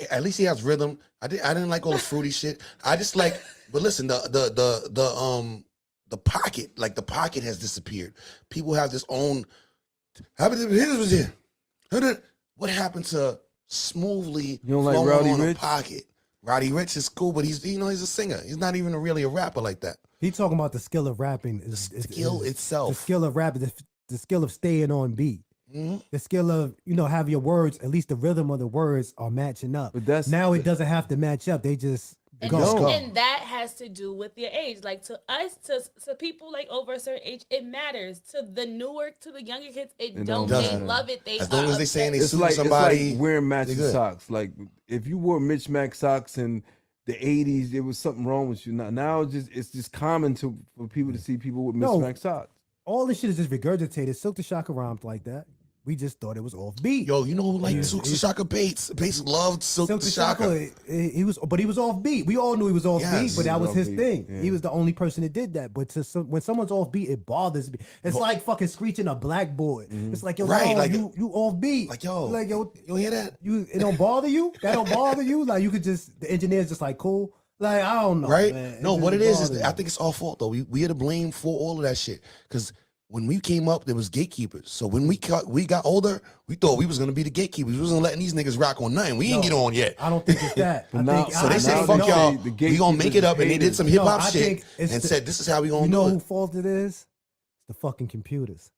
At least he has rhythm. I didn't like all the fruity shit. I just like. But listen, the the pocket, like the pocket has disappeared. People have this own. What happened to smoothly You don't like flowing Roddy on a Ricch? pocket? Roddy Ricch is cool, but he's a singer. He's not even really a rapper like that. He talking about the skill of rapping. The skill itself. The skill of rapping. The skill of staying on beat. Mm-hmm. The skill of have your words. At least the rhythm of the words are matching up. But that's now it doesn't have to match up. They just And, go. and that has to do with your age. Like to us, to people like over a certain age, it matters. To the newer, to the younger kids, it don't. They doesn't. love it. They As long as they saying they it's suit like somebody, it's like wearing matching they good. socks. Like if you wore mismatched socks in the 80s, there was something wrong with you. Now it's just common for people to see people with mismatched socks. All this shit is just regurgitated. Silk the Shocker rhymed like that. We just thought it was off beat. Yo, you know who liked Silk the Shocker? Bates. Bates loved Silk the Shocker. He was off beat. We all knew he was off beat, but that was his thing. Yeah. He was the only person that did that. But when someone's off beat, it bothers me. It's like fucking screeching a blackboard. It's like, yo, Right, like- you off beat. Like, yo, you hear that? It don't bother you? That don't bother you? Like, you could just, the engineer's just like, cool. Like, I don't know, Right? man. No, just what it is bothers I me. think it's our fault though. We are to blame for all of that shit. Because when we came up, there was gatekeepers. So when we got older, we thought we was gonna be the gatekeepers. We wasn't letting these niggas rock on nothing. We ain't get on yet. I don't think it's that. So they said, now fuck they y'all, say the we gonna make it up. And they did some hip hop I shit think it's and the- said, this is how we gonna You know do who it. fault it is? It's the fucking computers.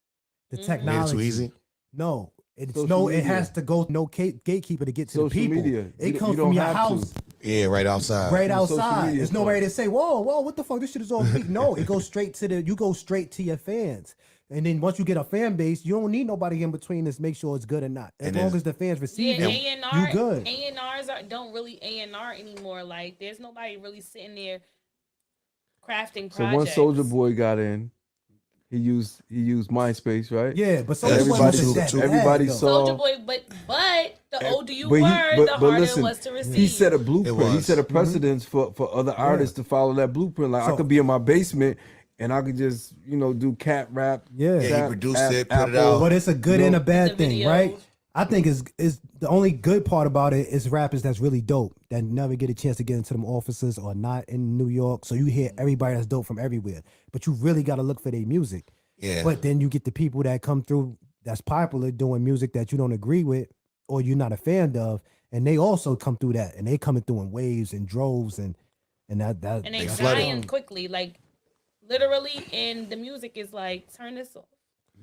The Made it technology. too easy. No. It's Social it media. has to go gatekeeper to get to Social the people. media. It You comes don't from your have house. to. Yeah, right outside. Right Social outside. media There's stuff. nobody to say, whoa, what the fuck? This shit is all beat. No, it goes straight to your fans. And then once you get a fan base, you don't need nobody in between to make sure it's good or not. As And long then- as the fans receive Yeah, it, A&R, you good. A&Rs don't really A&R anymore. Like there's nobody really sitting there crafting projects. So once Soldier Boy got in, he used MySpace, right? Yeah, but Yeah, Soulja Boy everybody- wasn't that everybody bad, though. saw- Soldier Boy, but the older you But he- were, but- the but harder listen, it was to receive. He set a It blueprint. was. He set a precedence for other artists to follow that blueprint. Like I So- could be in my basement and I could just do cat rap. Yeah. Yeah, Zap, he produced App- it, put it Apple. out. But it's a good and a bad The thing, videos. right? I think is the only good part about it is rappers that's really dope that never get a chance to get into them offices or not in New York. So you hear everybody that's dope from everywhere, but you really got to look for their music. Yeah. But then you get the people that come through that's popular doing music that you don't agree with or you're not a fan of, and they also come through that, and they coming through in waves and droves and that and they flooded. dying quickly, like literally. And the music is like, turn this off.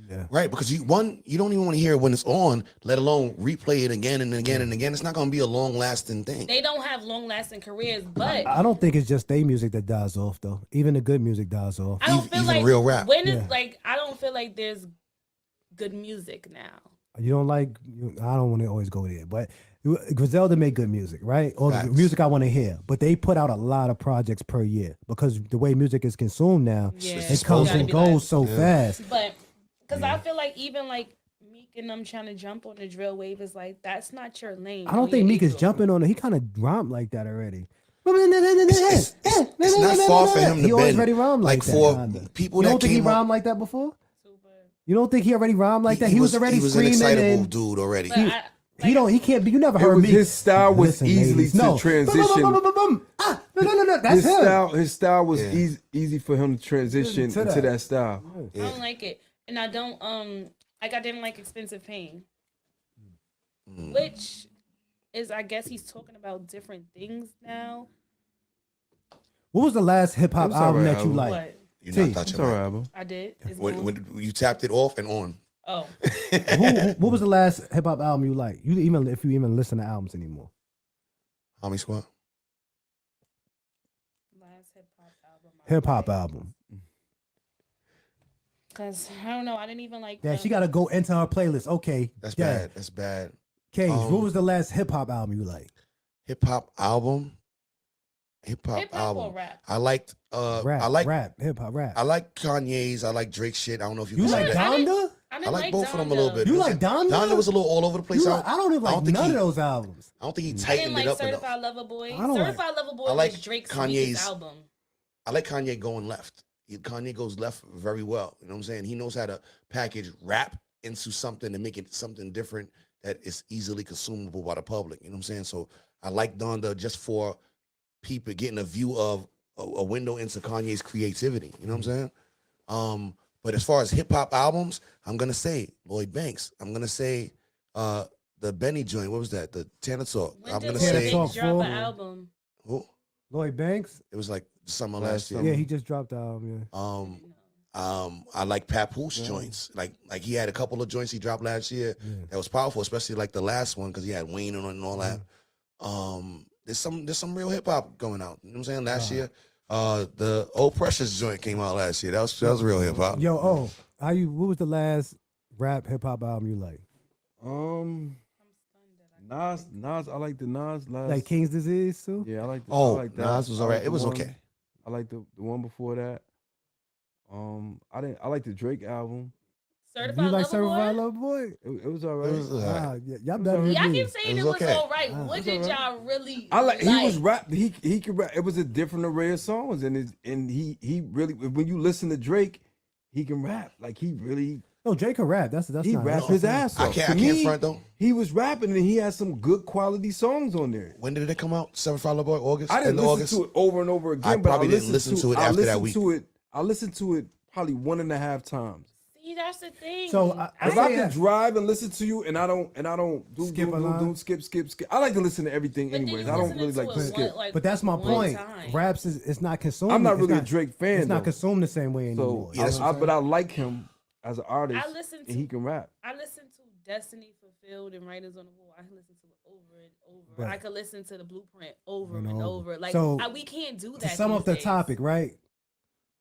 yeah. Right, because you don't even want to hear it when it's on, let alone replay it again and again and again. It's not gonna be a long lasting thing. They don't have long lasting careers, but I don't think it's just their music that dies off though. Even the good music dies off. I don't even feel like real rap. when Yeah. it's like I don't feel like there's good music now. You don't like. I don't want to always go there, but Griselda make good music, right? Or Facts. music I want to hear. But they put out a lot of projects per year because the way music is consumed now, Yeah, it comes gotta and be goes like- so fast. But because I feel like even like Meek and them trying to jump on the drill wave is like that's not your lane. I don't think Meek is jumping on it. He kind of rhymed like that already. It's not far for him to He always bend. already rhymed like that. for kinda. people You that don't think he came up, rhymed like that before? You don't think he already rhymed like that? He was already he was an screaming excitable and dude already. But I, he can't be. You never It heard was, Meek. his style was Listen, easily ladies, to no. transition. No. That's him. His style was Yeah. easy for him to transition To into that. that style. I don't like it, and I don't like I didn't like Expensive Pain, which is I guess he's talking about different things now. What was the last hip hop It was album alright that you album. like? What? You're T. not It's touching all right, that. album. I did. It's When, cool. when you tapped it off and on. Oh, What was the last hip hop album you like? If you even listen to albums anymore. Homie Squad. last hip hop album. Hip hop album. Because I don't know, I didn't even like. Yeah, she got to go into her playlist. Okay, That's yeah. bad. That's bad. Cage, what Um, was the last hip hop album you like? Hip hop album. Hip hop Hip hop album. or rap? I liked Rap, I like rap, hip hop, rap. I like Kanye's. I like Drake shit. I don't know if you You can like say that. I didn't- Donda? I like both of them a little bit. You like Donda? Donda was a little all over the place. I don't even like think none he- of those albums. I don't think he I didn't tightened like it up Certified enough. Lover Boy. I don't like- Certified Lover Boy I like was Drake's Kanye's- weakest album. I like Kanye going left. Kanye goes left very well. You know what I'm saying? He knows how to package rap into something and make it something different that is easily consumable by the public. You know what I'm saying? So I like Donda just for people getting a view of a window into Kanye's creativity. You know what I'm saying? But as far as hip hop albums, I'm gonna say Lloyd Banks. I'm gonna say the Benny joint. What was that? The Tanner Talk. When I'm did gonna Lloyd say Banks drop Talk an 4. album? who? Lloyd Banks. It was like summer last year. Yeah, he just dropped the album. Yeah. I like Papoose joints. Like he had a couple of joints he dropped last year that was powerful, especially like the last one because he had Wayne on it and all that. There's some real hip hop going out. You know what I'm saying? Last year, the Old Precious joint came out last year. That was real hip hop. Yo, what was the last rap hip hop album you like? Nas. I like the Nas last. Like King's Disease too? Yeah, I like. I Oh, like that. Nas was alright. It was one. okay. I like the one before that. I like the Drake album. Certified You like Lover Certified Boy? Lover Boy? It was alright. It was alright. Wow, y'all better than Y'all me. keep saying It it was was okay. all right. What did y'all really I like. He was like? rap. He could rap. It was a different array of songs, and he really. When you listen to Drake, he can rap. Like he really. No, Drake can rap. That's He not rapped his ass I off. can't To me, front though. He was rapping, and he had some good quality songs on there. When did it come out? Certified Lover Boy, August. I didn't End of listen August? to it over and over again. I but probably I didn't listen to it after that week. I listened to it probably 1.5 times. See, that's the thing. So If I can drive and listen to you, and I don't do Skip a line? skip. I like to listen to everything But then anyways. you I don't listening really to like to it skip. one- like, But that's my one point. time. Raps it's not consumed. I'm not it's really a Drake fan. It's not though. consumed the same way anymore. So, but I like him as an artist, I listen and to he can rap. I listen to Destiny Fulfilled and Writers on the Wall. I can listen to it over and over. But- I could listen to the Blueprint over And and over. over. Like So, we can't do that. To sum up these the days. topic, right?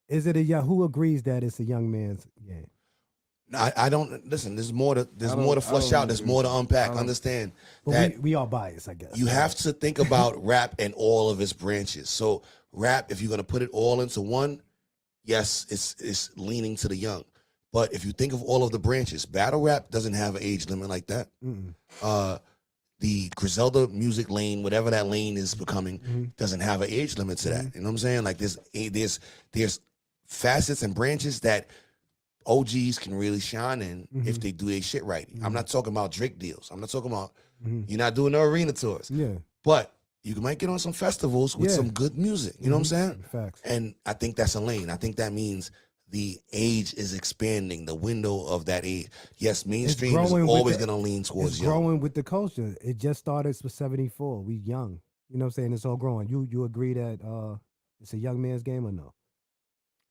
Is it who agrees that it's a young man's game? I don't listen. There's more to flush I out. don't There's agree. more to unpack. I don't- Understand But that we are biased, I guess. you have to think about rap and all of its branches. So rap, if you're gonna put it all into one, yes, it's leaning to the young. But if you think of all of the branches, battle rap doesn't have an age limit like that. The Griselda music lane, whatever that lane is becoming, doesn't have an age limit to that. You know what I'm saying? Like there's facets and branches that OGs can really shine in if they do their shit right. I'm not talking about Drake deals. I'm not talking about you're not doing no arena tours. Yeah. But you might get on some festivals with Yeah. some good music. You know what I'm saying? Facts. And I think that's a lane. I think that means the age is expanding, the window of that age. Yes, mainstream is growing with always the- going to lean towards It's young. growing with the culture. It just started with 74. We young. You know what I'm saying? It's all growing. You agree that it's a young man's game or no?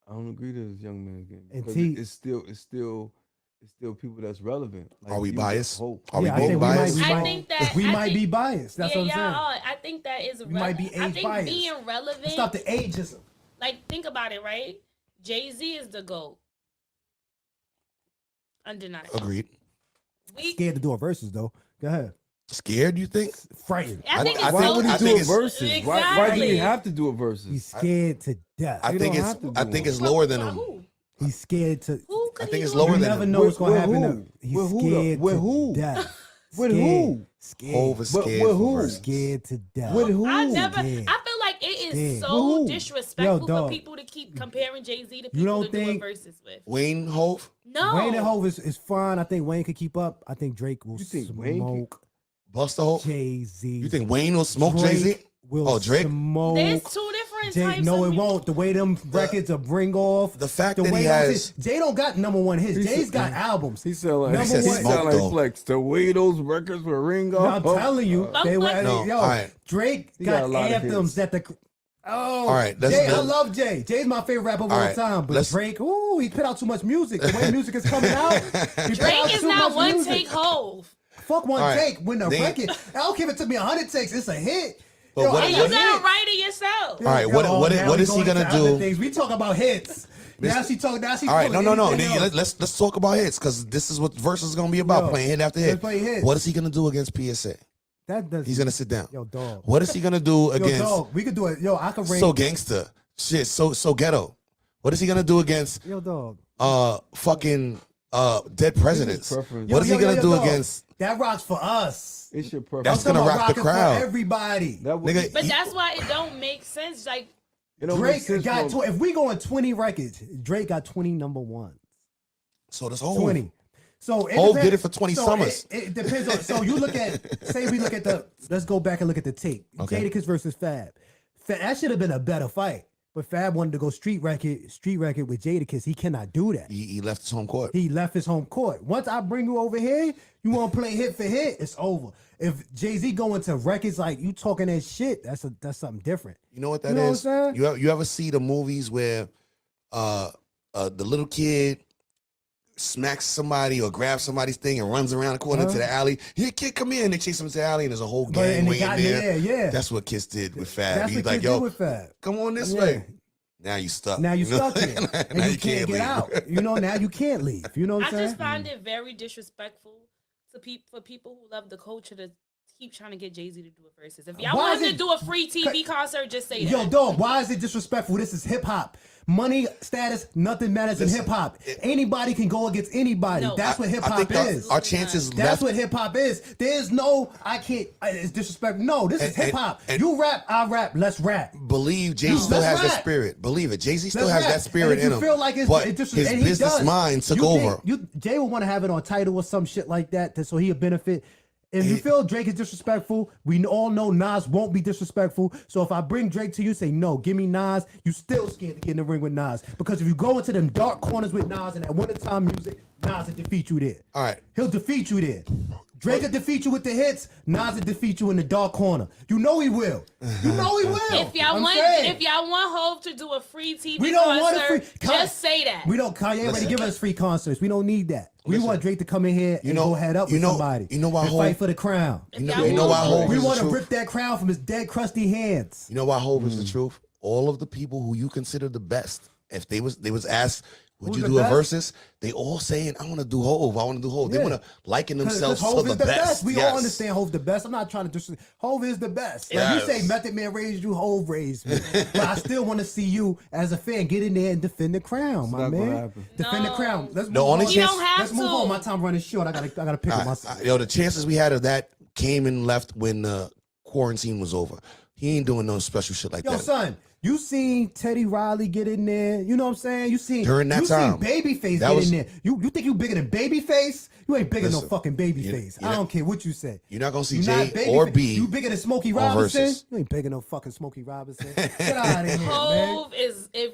I don't agree that it's young man's game. And because T- it's still people that's relevant. Like, Are we you biased? hope. Are we I both think biased? we I might, think that we I might think- be biased. That's yeah, what I'm saying. y'all. I think that is. We might be I age think biased. being relevant. Stop the ageism. Like, think about it, right? Jay-Z is the GOAT. Undeniable. Agreed. Scared to do a verses though. Go ahead. Scared, you think? Frightened. I think I it's Why so would he I do think a it's- versus? Why do Exactly. he have to do a versus? He's scared to death. I You think don't it's have to I do think one. it's lower than Well, him. who? He's scared to. Who could I think he it's do lower it You than never him. know what's gonna With happen. who? He's With who, scared though? With to who? death. With Scared. who? Scared. Hov is scared with for who? verses. Scared to death. With who? I never. Yeah. I feel like it is Yeah. so Who? disrespectful Yo, dog. for people to keep comparing Jay-Z to people You don't to do a think- versus with. Wayne Hove, No. Wayne and Hov is fine. I think Wayne could keep up. I think Drake will You think Wayne can- smoke Busta Hove. Jay-Z. You think Wayne will smoke Drake Jay-Z? will Oh, Drake? smoke There's two different Jay. types No, of it won't. The way them records will bring off. The fact the that way he those has hits- Jay don't got number one hits. Jay's got albums. He sound like Number he one- sound like Smoke, though. Flex. The way those records were ring No, off. I'm telling you, Oh. they were. No, yo, all right. Drake He got got a lot of anthems hits. that the. Oh, All right, that's Jay, I good. love Jay. Jay's my favorite rapper of all right, time. But let's- Drake, ooh, he put out too much music. The way music is coming out, he put out Drake is too not much one music. take Hove. Fuck one All right, take. When the then- record, I don't care if it took me 100 takes. It's a hit. But Yo, what- I And what- you got gotta hits. write it yourself. All right, what now is we he going gonna to other do? things. We talk about hits. Now she talk. Now she. All right, talking no. anything else. Let's talk about hits because this is what versus is gonna be about. Yo, Playing hit after let's hit. play hits. What is he gonna do against PSA? That does. He's gonna sit down. Yo, dog. What is he gonna do Yo, against dog. We could do it. Yo, I could rank. so gangster? Shit, so ghetto. What is he gonna do against Yo, dog. fucking dead presidents? preference. What is he Yo, gonna do dog. against? That rocks for us. It's your preference. That's I'm gonna talking about rock the rocking crowd. for everybody. That would, Nigga, But he- that's why it don't make sense. Like, it don't make Drake sense got. for- If we go on 20 records, Drake got 20 number ones. so this whole 20. So Hov did it for 20 so summers. It depends on. So you look at. Say we look at the. Let's go back and look at the tape. Okay. Jadakiss versus Fab. That should have been a better fight. But Fab wanted to go street record with Jadakiss. He cannot do that. He left his home court. He left his home court. Once I bring you over here, you want to play hit for hit, it's over. If Jay-Z go into records like you talking that shit, that's something different. You know what that You know is? what I'm saying? You ever see the movies where the little kid smacks somebody or grabs somebody's thing and runs around the corner to the alley? Here, kid, come here. And they chase him to the alley and there's a whole gang waiting there. Yeah. That's what Kiss did with Fab. That's He's what like, Kid yo, did with Fab. come on this way. Now you stuck. Now you stuck in. And Now you you can't get leave. out. You know, now you can't leave. You know what I'm I saying? just find it very disrespectful for people who love the culture to keep trying to get Jay-Z to do a versus. If y'all Why want is him to it- do a free TV concert, just say that. Yo, dog, why is it disrespectful? This is hip hop. Money, status, nothing matters in hip hop. Anybody can go against anybody. No. That's what hip I hop think is. our chances That's left. what hip hop is. There's no, I can't, it's disrespectful. No, this is And- hip hop. and- You rap, I rap, let's rap. Believe Jay No, still let's has that rap. spirit. Believe it. Jay-Z still Let's has rap. that spirit and if in you him. feel like it's, but it's his and he business does. mind took You over. think Jay would want to have it on title or some shit like that, so he'll benefit. If you feel Drake is disrespectful, we all know Nas won't be disrespectful. So if I bring Drake to you, say no, give me Nas. You still scared to get in the ring with Nas because if you go into them dark corners with Nas and that wintertime music, Nas will defeat you there. All right. He'll defeat you there. Drake will defeat you with the hits. Nas will defeat you in the dark corner. You know he will. You know he will. If y'all I'm want, saying. if y'all want Hov to do a free TV We don't want a concert, free just say that. We don't. Kanye already give us free concerts. We don't need that. We want Drake to come in here and go head up with somebody. You know why and Hov? fight for the crown. You know why Hov We is the want to truth? rip that crown from his dead, crusty hands. You know why Hov is the truth? All of the people who you consider the best, if they was asked, would Who's you the do a best? versus? They all saying, I want to do Hov. I want to do Hov. They Yeah. want to liken 'Cause themselves to Hov the is the best. best. We Yes. all understand Hov the best. I'm not trying to disrespect. Hov is the best. Like Yes. you say, Method Man raised you, Hov raised me. But I still want to see you as a fan get in there and defend the crown, my not gonna man. happen. Defend the No. crown. Let's The move only on. You don't have Let's move to. on. My time running short. I gotta pick up myself. Yo, the chances we had of that came and left when quarantine was over. He ain't doing no special shit like Yo, that. son, you seen Teddy Riley get in there? You know what I'm saying? You seen During that time. seen Babyface That get was- in there. You think you bigger than Babyface? You ain't bigger than no Listen, fucking Babyface. you I know- don't care what you say. You're not gonna see You J not or Babyface. B. You bigger than Smokey on Robinson? Versus. You ain't bigger than no fucking Smokey Robinson. Get out of here, man. Hov is if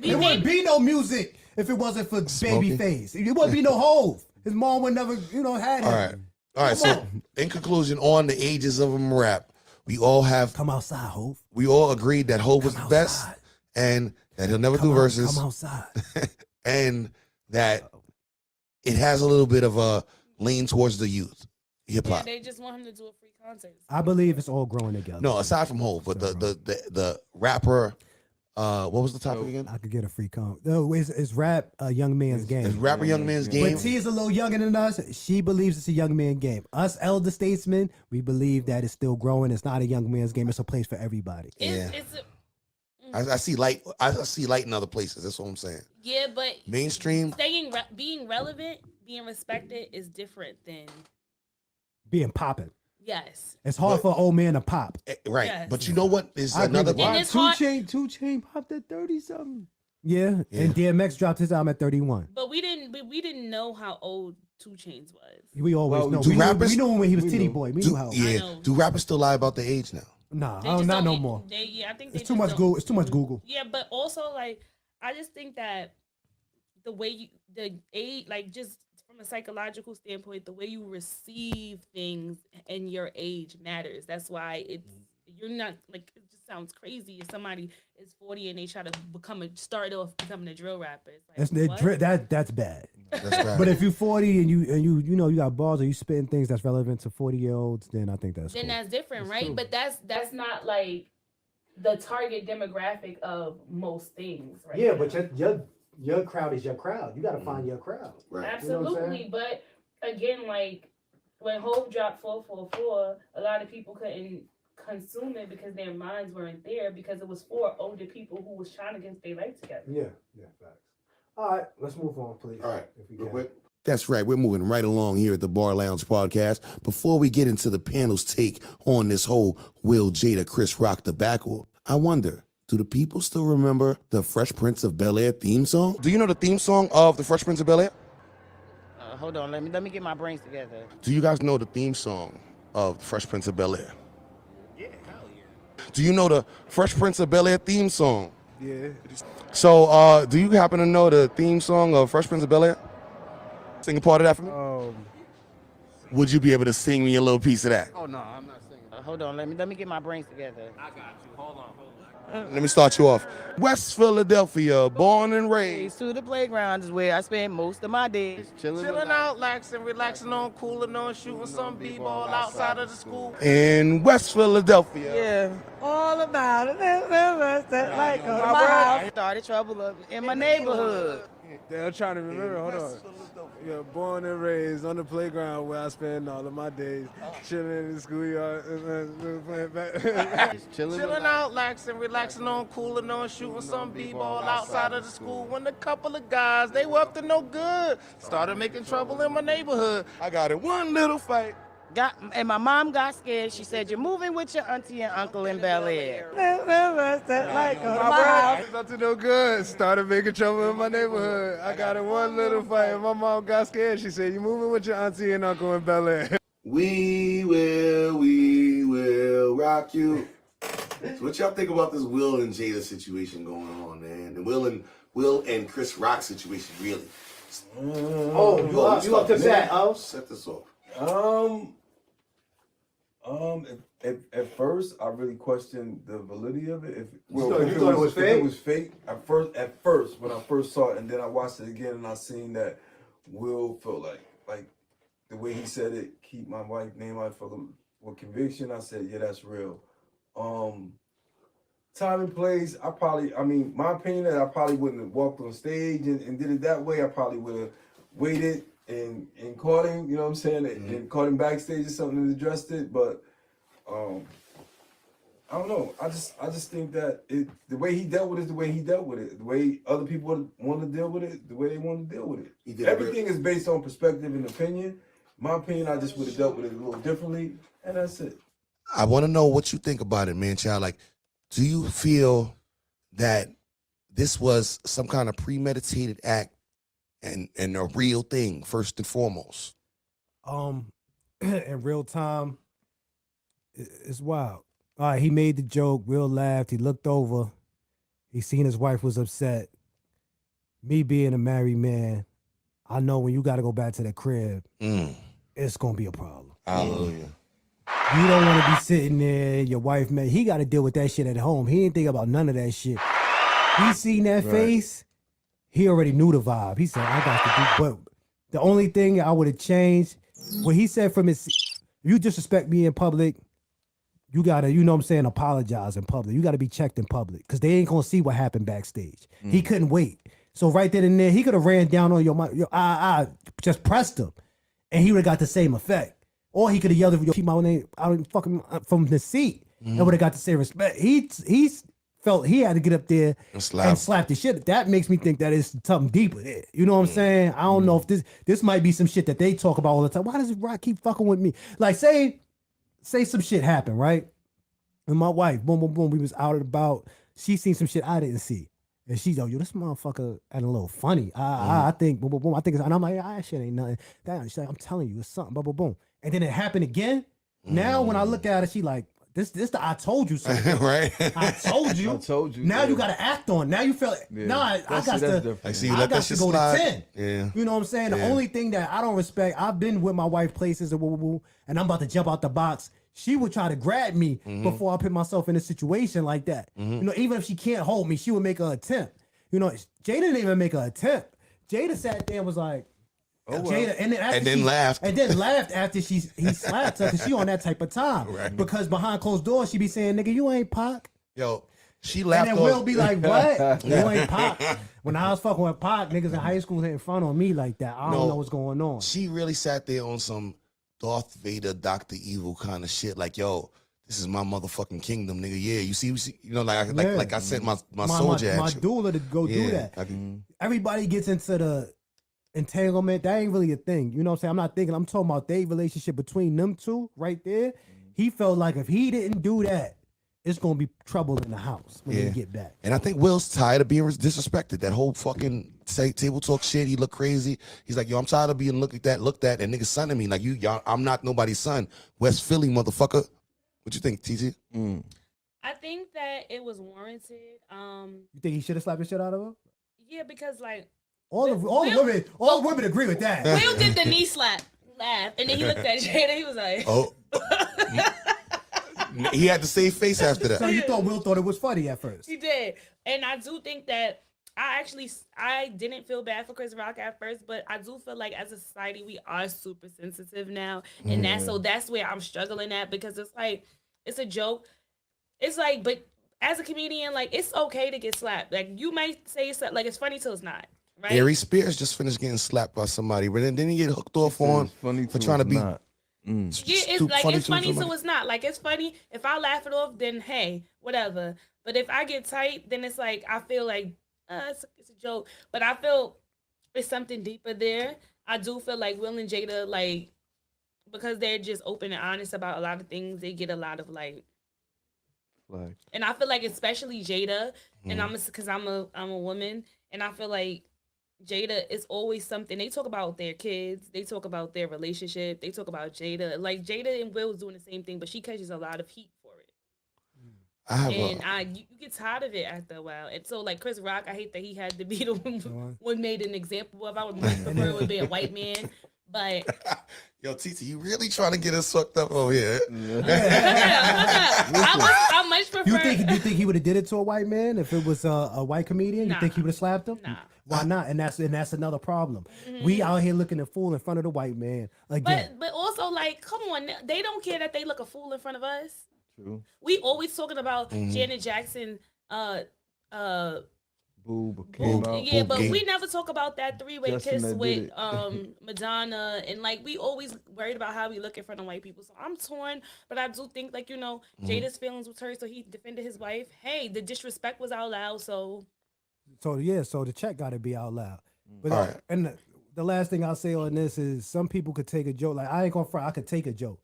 we There wouldn't be no music if it wasn't for Babyface. It wouldn't be no Hov. His mom would never, had him. All right. So, in conclusion, on the ages of him rap, we all Come outside, Hov. we all agreed that Hov was the best, outside. and that he'll never Come do out- verses, Come outside. and that it has a little bit of a lean towards the youth, hip yeah, hop. they just want him to do a free concert. I believe it's all growing together. No, aside from Hov, but the rapper, what was the topic again? I could get a free comp. No, it's rap a young man's game. It's rapper Young Man's Game. But T is a little younger than us. She believes it's a young man game. Us elder statesmen, we believe that it's still growing. It's not a young man's game. It's a place for everybody. It's I see light. I see light in other places. That's what I'm saying. yeah, but Mainstream. being relevant, being respected is different than Being popping. yes. It's hard for an old man to pop. Right. Yes. But you know what is I agree another with that. And Why it's hard- Two Chain popped at 30 something. Yeah. And DMX dropped his album at 31. But we didn't know how old 2 Chains was. We always Well, know. do We rappers- knew him when he was we Titty knew. Boy. We knew how. Yeah. know. Do rappers still lie about their age now? Nah, They not just no don't- more. I think It's they too just much don't- Google. It's too much Google. Yeah, but also like I just think that the way the age, like just from a psychological standpoint, the way you receive things and your age matters. That's why you're not like it just sounds crazy if somebody is 40 and they try to start off becoming a drill rapper. It's like, what? That's bad. That's right. But if you're 40 and you got balls or you spitting things that's relevant to 40-year-olds, then I think that's Then cool. that's different, right? true. But that's not like the target demographic of most things, right? Yeah, now. but your crowd is your crowd. You got to find your crowd. Right. Absolutely, but again, like when Hov dropped 444, a lot of people couldn't consume it because their minds weren't there because it was for older people who was trying to get their life together. Yeah, facts. All right, let's move on, please. All right. If we can. That's right. We're moving right along here at the Bar Lounge podcast. Before we get into the panel's take on this whole Will Jada Chris Rock debacle, I wonder, do the people still remember the Fresh Prince of Bel-Air theme song? Do you know the theme song of the Fresh Prince of Bel-Air? Hold on, let me get my brains together. Do you guys know the theme song of the Fresh Prince of Bel-Air? Yeah, hell yeah. Do you know the Fresh Prince of Bel-Air theme song? Yeah. So, do you happen to know the theme song of Fresh Prince of Bel-Air? Sing a part of that for me. Would you be able to sing me a little piece of that? Oh no, I'm not singing. Hold on, let me get my brains together. I got you. Hold on. Let me start you off. West Philadelphia, born and raised. To the playground is where I spend most of my days. Chilling out, relaxing on, cooling on, shooting some b-ball outside of the school. In West Philadelphia. Yeah. All about it. Like I started trouble up in my neighborhood. I'm trying to remember. Hold on. Yeah, born and raised on the playground where I spend all of my days, chilling in the schoolyard, chilling out, relaxing on, cooling on, shooting some b-ball outside of the school. When a couple of guys, they were up to no good, started making trouble in my neighborhood. I got in one little fight. And my mom got scared. She said, "You're moving with your auntie and uncle in Bel Air." like Up to no good, started making trouble in my neighborhood. I got in one little fight, and my mom got scared. She said, "You moving with your auntie and uncle in Bel Air." We will rock you. So what y'all think about this Will and Jada situation going on, man? The Will and Chris Rock situation, really. You up to that? I'll set this off. At first, I really questioned the validity of it. You thought it was fake? If it was fake, at first, when I first saw it, and then I watched it again, and I seen that Will felt like the way he said it, keep my wife's name out for conviction. I said, yeah, that's real. Time and place, my opinion that I probably wouldn't have walked on stage and did it that way. I probably would have waited and caught him, you know what I'm saying, and caught him backstage or something and addressed it. But I don't know. I just think that the way he dealt with it is the way he dealt with it. The way other people want to deal with it, the way they want to deal with it. Everything is based on perspective and opinion. My opinion, I just would have dealt with it a little differently, and that's it. I want to know what you think about it, Manchild. Like, do you feel that this was some kind of premeditated act and a real thing, first and foremost? In real time, it's wild. All right, he made the joke. Will laughed. He looked over. He seen his wife was upset. Me being a married man, I know when you got to go back to the crib, it's gonna be a problem. Hallelujah. You don't want to be sitting there, your wife, man. He got to deal with that shit at home. He didn't think about none of that shit. He seen that face. He already knew the vibe. He said, I got to do. But the only thing I would have changed, what he said from his, you disrespect me in public, you got to, you know what I'm saying, apologize in public. You got to be checked in public because they ain't going to see what happened backstage. He couldn't wait. So right then and there, he could have ran down on your just pressed him, and he would have got the same effect. Or he could have yelled, "Keep my name out fucking from the seat," and would have got the same respect. He felt he had to get up there and slap the shit. That makes me think that it's something deeper there. You know what I'm saying? I don't know if this might be some shit that they talk about all the time. Why does Rock keep fucking with me? Like say some shit happened, right? And my wife, boom, boom, boom, we was out and about. She seen some shit I didn't see. And she's like, yo, this motherfucker acting a little funny. I think, boom, boom, boom. I think it's, and I'm like, that shit ain't nothing. She's like, I'm telling you, it's something, boom, boom, boom. And then it happened again. Now when I look at it, she like, this the I told you so. Right? I told you. I told you. Now you got to act on. Now you feel, I got to go to 10. Yeah. You know what I'm saying? The only thing that I don't respect, I've been with my wife places and I'm about to jump out the box. She would try to grab me before I put myself in a situation like that. You know, even if she can't hold me, she would make an attempt. You know, Jada didn't even make an attempt. Jada sat there and was like, Jada, and then laughed. And then laughed after he slapped her because she on that type of time. Right. Because behind closed doors, she be saying, nigga, you ain't Pac. Yo, she laughed. And then Will be like, what? You ain't Pac. When I was fucking with Pac, niggas in high school hitting front on me like that. I don't know what's going on. She really sat there on some Darth Vader, Dr. Evil kind of shit. Like, yo, this is my motherfucking kingdom, nigga. Yeah, you see, you know, like I sent my soldier at you. My doula to go do that. Everybody gets into the entanglement. That ain't really a thing. You know what I'm saying? I'm not thinking. I'm talking about their relationship between them two right there. He felt like if he didn't do that, it's going to be trouble in the house when they get back. And I think Will's tired of being disrespected. That whole fucking table talk shit. He look crazy. He's like, yo, I'm tired of being looked at, and niggas son to me. Like, y'all, I'm not nobody's son. West Philly, motherfucker. What you think, TG? I think that it was warranted. You think he should have slapped the shit out of her? Yeah, because like All women agree with that. Will did the knee slap, laugh, and then he looked at Jada. He was like, Oh. He had the same face after that. So you thought Will thought it was funny at first? He did, and I do think that I didn't feel bad for Chris Rock at first, but I do feel like as a society we are super sensitive now, and that's where I'm struggling at, because it's like it's a joke. It's like, but as a comedian, like it's okay to get slapped. Like you might say it's like it's funny till it's not. Right? Ari Spears just finished getting slapped by somebody, but then he get hooked off on for trying to be. Yeah, it's like it's funny till it's not. Like it's funny if I laugh it off, then hey, whatever. But if I get tight, then it's like I feel like it's a joke. But I feel it's something deeper there. I do feel like Will and Jada, like, because they're just open and honest about a lot of things, they get a lot of like. And I feel like especially Jada, and because I'm a woman, and I feel like Jada is always something. They talk about their kids, they talk about their relationship, they talk about Jada. Like Jada and Will is doing the same thing, but she catches a lot of heat for it. You get tired of it after a while. And so like Chris Rock, I hate that he had to be the one made an example of. I would much prefer it would be a white man. But yo, Titi, you really trying to get us sucked up over here? I much prefer. You think he would have did it to a white man if it was a white comedian? Nah. You think he would have slapped him? Nah. Why not? And that's another problem. We out here looking a fool in front of the white man again. But also like, come on, they don't care that they look a fool in front of us. True. We always talking about Janet Jackson. Boob came out. Yeah, but game. we never talk about that three-way Justin kiss that with did Madonna, and like we always worried about how we look in front of white people. So I'm torn, but I do think like Jada's feelings was hurt, so he defended his wife. Hey, the disrespect was out loud, so the check got to be out loud. But and the last thing I'll say on this is some people could take a joke. Like I ain't gonna front, I could take a joke,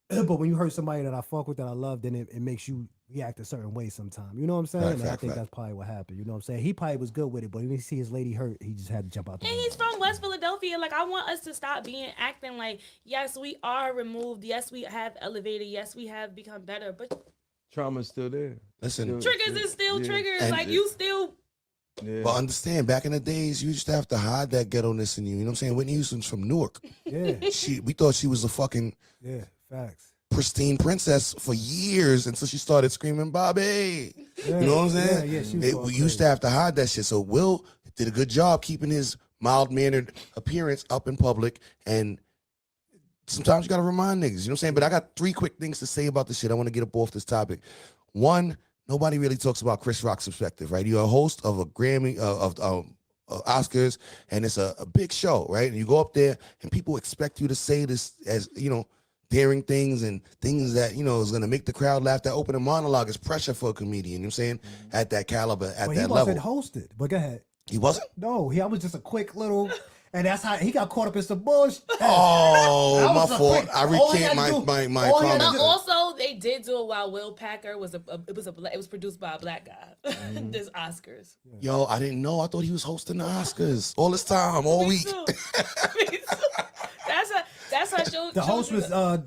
but when you hurt somebody that I fuck with, that I love, then it makes you react a certain way sometimes. You know what I'm saying? I think that's probably what happened. You know what I'm saying? He probably was good with it, but when he see his lady hurt, he just had to jump out. And he's from West Philadelphia. Like I want us to stop acting like, yes, we are removed. Yes, we have elevated. Yes, we have become better. But trauma's still there. Listen, triggers is still triggers. And like you still. Yeah. But understand, back in the days, you used to have to hide that ghetto-ness in you. You know what I'm saying? Whitney Houston's from Newark. Yeah. We thought she was a fucking facts. pristine princess for years until she started screaming, Bobby. Yeah. You know what I'm saying? Yeah, we used to have to hide that shit. So Will did a good job keeping his mild-mannered appearance up in public. And sometimes you got to remind niggas. You know what I'm saying? But I got 3 quick things to say about this shit. I want to get up off this topic. One, nobody really talks about Chris Rock's perspective, right? You're a host of a Grammy, of Oscars, and it's a big show, right? And you go up there, and people expect you to say this as, daring things and things that, is going to make the crowd laugh. That opening monologue is pressure for a comedian, you know what I'm saying? At that caliber, at that level. He wasn't hosted, but go ahead. He wasn't? No, I was just a quick little... And that's how he got caught up in some bullshit. Oh, my fault. I recant my comment. But also, they did do it while Will Packer was it was produced by a black guy. This Oscars. Yo, I didn't know. I thought he was hosting the Oscars all this time, all week. That's how show. The host was the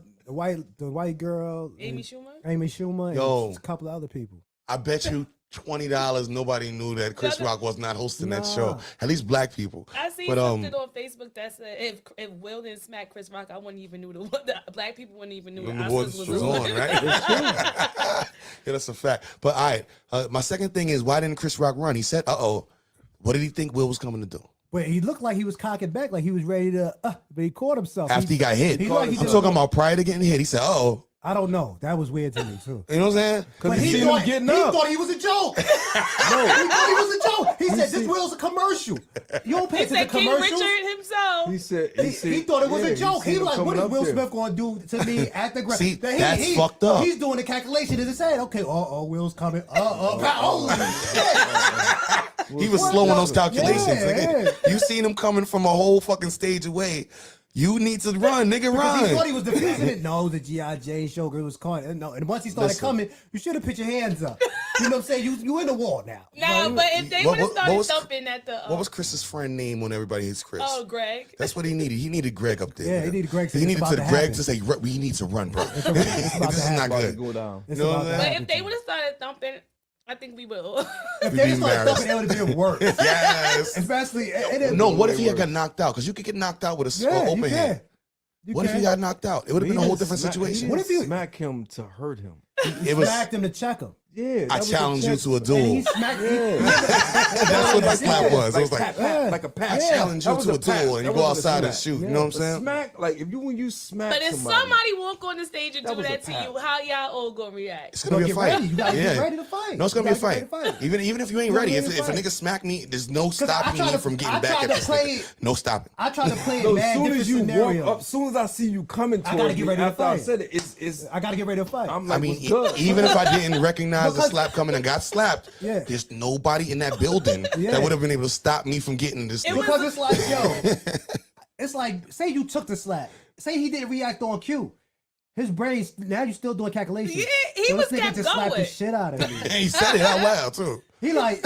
white girl, Amy Schumer. And a couple of other people. I bet you $20 nobody knew that Chris Rock was not hosting that show. At least black people. I see something on Facebook that said if Will didn't smack Chris Rock, I wouldn't even knew the black people wouldn't even knew the Oscars was on. Right? Yeah, that's a fact. But all right, my second thing is, why didn't Chris Rock run? He said, what did he think Will was coming to do? But he looked like he was cocking back, like he was ready to, but he caught himself. After he got hit. I'm talking about prior to getting hit. He said, I don't know. That was weird to me, too. You know what I'm saying? Because he thought he was a joke. He thought he was a joke. He said, this Will's a commercial. You don't pay attention to commercials. King Richard himself. He thought it was a joke. He like, what is Will Smith going to do to me at the ground? See, that's fucked up. He's doing the calculation in his head. Okay, Will's coming. He was slowing those calculations. You seen him coming from a whole fucking stage away. You need to run, nigga, Because he thought run. he was defusing it. No, the G.I. Jane showgirl was caught. No, and once he started Listen. coming, you should have put your hands up. You know what I'm saying? You in the wall now. No, but if they would have started thumping at the What was Chris's friend name when everybody hates Chris? oh, Greg. That's what he needed. He needed Greg up there. Yeah, man. he needed Greg to He say needed it's to about to Greg happen. to say, we need to run, bro. about to This is happen. not About to good. go down. It's You know about what to I'm But saying? if they would have started thumping, I think we will. If We'd they be started embarrassed. thumping, it would have been worse. Yes. Especially, No, what if he had got knocked out? Because you could get knocked out with a yeah, open you hand. can. What if he got knocked out? It would have been a whole different situation. What if you smack him to hurt him? It was. smacked him to check him? Yeah, I challenge you to a And he duel. smacked That's what the slap was. It was like, like a pat. I challenge you That to was a duel, pat. and you That go wasn't a outside and smack. shoot. You know what I'm saying? Smack, like when you smack But if somebody walk on the stage and That do was a that to pat. you, how y'all all gonna react? It's gonna be a get fight. ready. You gotta Yeah. get ready to fight. No, it's gonna be a You gotta get fight. ready to fight. Even if you ain't You're ready, ready if to a fight. nigga smack me, there's no I stopping tried me to- from I getting back tried at to this play- nigga. No stopping. I tried to play No, a as mad soon different as you scenario. walk up, as soon as I see you coming I gotta towards get me ready to after I fight. said it, it's I gotta get ready to fight. I'm like, I mean, what's good? even if I didn't recognize the Because- slap coming and got slapped, Yeah. there's nobody in that building Yeah. that would have been able to stop me from getting this. It nigga. Because it's like, yo, it's like, say you took the slap. Say he didn't react on cue. His brain's, now you still doing calculations. Yeah, he So was this nigga kept just slapped the going. shit out of me. And he said it out loud too. He like,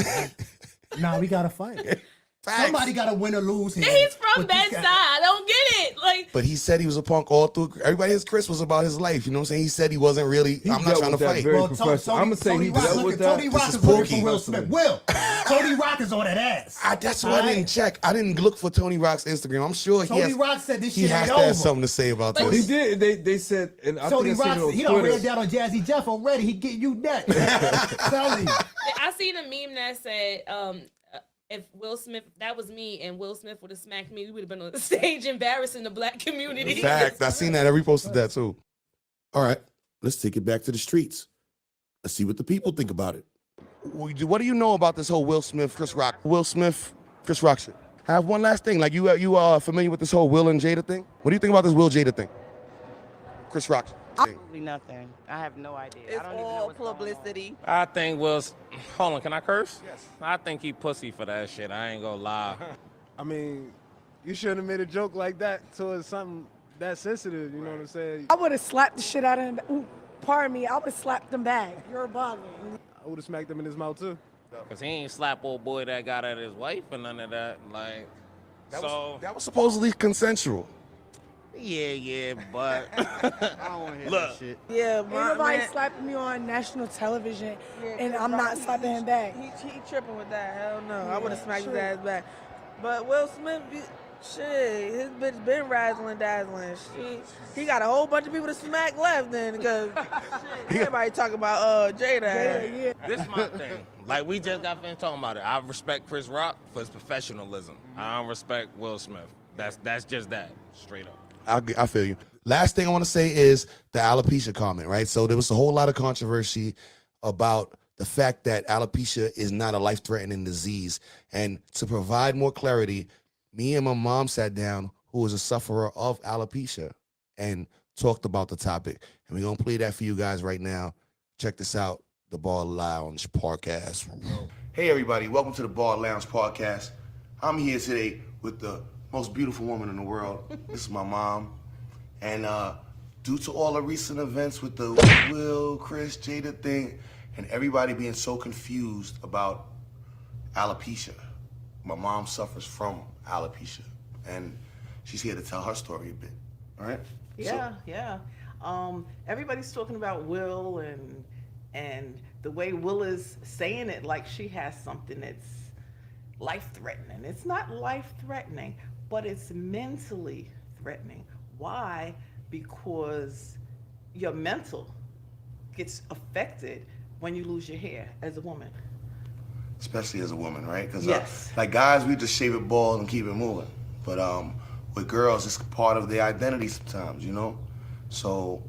nah, we gotta fight. Facts. Somebody gotta win or lose here. He's from But this Bed-Stuy. guy- I don't get it. Like, But he said he was a punk all through. Everybody, his Chris was about his life. You know what I'm saying? He said he wasn't really. He I'm not dealt trying to with that fight. very Well, professional. I'm gonna say Tony he Rock, dealt look with at that. Tony Rock This is is looking spooky. for Will Smith. Will, Tony Rock is on that ass. That's why I didn't check. I didn't look for Tony Rock's Instagram. I'm sure Tony Rock said this he shit has ain't to over. have something to say about But He this. did. They said, and I Tony think I seen it Rock, on he done Twitter. ran down on Jazzy Jeff already. He getting you next. Tell you. I seen a meme that said, if Will Smith, that was me, and Will Smith would have smacked me, we would have been on the stage embarrassing the black community. Fact. I seen that. I reposted that too. All right. Let's take it back to the streets. Let's see what the people think about it. What do you know about this whole Will Smith, Chris Rock shit? I have one last thing. Like you are familiar with this whole Will and Jada thing? What do you think about this Will Jada thing? Chris Rock thing. Absolutely nothing. I have no idea. I don't even know what's publicity. I think Will's. Hold on, can I curse? Yes. I think he pussy for that shit. I ain't gonna lie. I mean, you shouldn't have made a joke like that towards something that sensitive, you know what I'm saying? I would have slapped the shit out of him. Ooh, pardon me. I would have slapped him back. You're bothering. I would have smacked him in his mouth too. Cause he ain't slap old boy that got at his wife and none of that. Like, That was so supposedly consensual. yeah, but I don't want to hear Look. that shit. Yeah, ain't nobody slapping me on national television, and I'm not slapping him back. He tripping with that. Hell no. I would have smacked his ass back. But Will Smith, shit, his bitch been razzling dazzling. He got a whole bunch of people to smack left then because everybody talking about Jada. this is my thing. Like we just got finished talking about it. I respect Chris Rock for his professionalism. I don't respect Will Smith. That's just that, straight up. I feel you. Last thing I want to say is the alopecia comment, right? So there was a whole lot of controversy about the fact that alopecia is not a life-threatening disease. And to provide more clarity, me and my mom sat down, who is a sufferer of alopecia, and talked about the topic. And we're going to play that for you guys right now. Check this out, the Bar Lounge Podcast. Hey, everybody. Welcome to the Bar Lounge Podcast. I'm here today with the most beautiful woman in the world. This is my mom. And due to all the recent events with the Will, Chris, Jada thing, and everybody being so confused about alopecia, my mom suffers from alopecia. And she's here to tell her story a bit. All right? Yeah. Everybody's talking about Will and the way Will is saying it like she has something that's life-threatening. It's not life-threatening, but it's mentally threatening. Why? Because your mental gets affected when you lose your hair as a woman. Especially as a woman, right? Because Yes. like guys, we just shave it bald and keep it moving. But with girls, it's part of their identity sometimes, you know? So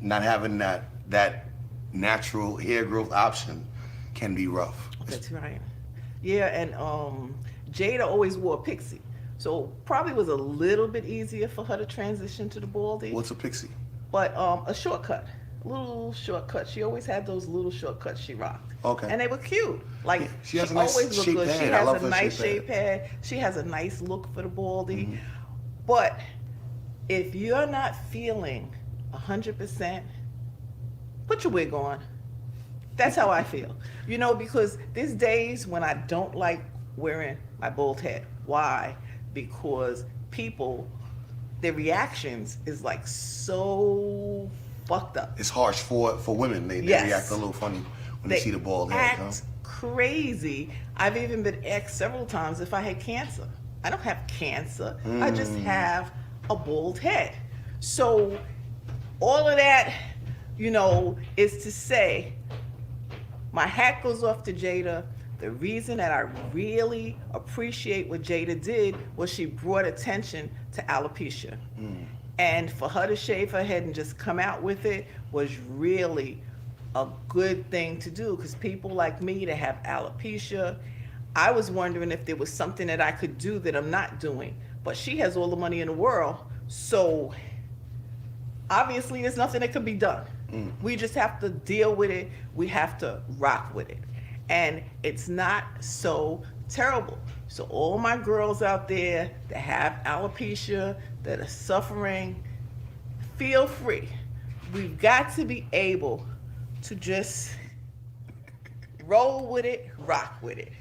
not having that natural hair growth option can be rough. That's right. Yeah, and Jada always wore a pixie. So probably was a little bit easier for her to transition to the baldy. What's a pixie? But a shortcut, a little shortcut. She always had those little shortcuts she rocked. Okay. And they were cute. Like Yeah, she has a nice always looked shaped good. She head. I has love a her nice shaped shape head. She has a nice look for the baldy. Mm-hmm. But if you're not feeling 100%, put your wig on. That's how I feel. You know, because there's days when I don't like wearing my bald head. Why? Because people, their reactions is like so fucked up. It's harsh for women. They react a little funny when they see the bald head. Act crazy. I've even been asked several times if I had cancer. I don't have cancer. I just have a bald head. So all of that, you know, is to say, my hat goes off to Jada. The reason that I really appreciate what Jada did was she brought attention to alopecia. And for her to shave her head and just come out with it was really a good thing to do, because people like me that have alopecia, I was wondering if there was something that I could do that I'm not doing. But she has all the money in the world, so obviously there's nothing that could be done. We just have to deal with it. We have to rock with it. And it's not so terrible. So all my girls out there that have alopecia, that are suffering, feel free. We've got to be able to just roll with it, rock with it.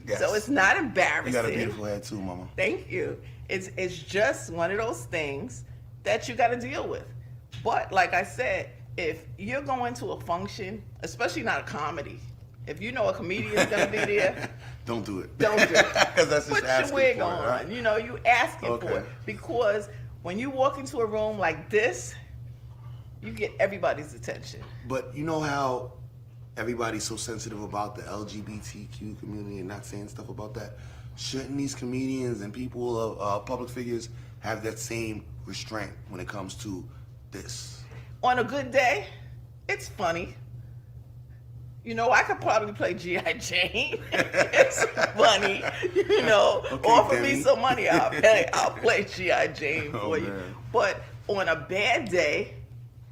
Yes. So it's not embarrassing. You got a beautiful head too, Mama. Thank you. It's just one of those things that you got to deal with. But like I said, if you're going to a function, especially not a comedy, if you know a comedian's gonna be there, don't do it. Don't do it. Because that's just Put asking your wig for on. it, right? You know, you asking for it. Because when you walk into a room like this, you get everybody's attention. But you know how everybody's so sensitive about the LGBTQ community and not saying stuff about that? Shouldn't these comedians and people of public figures have that same restraint when it comes to this? On a good day, it's funny. You know, I could probably play G.I. Jane. It's funny. You know, Okay, offer me Demi. some money, I'll play G.I. Jane for you. Man. But on a bad day,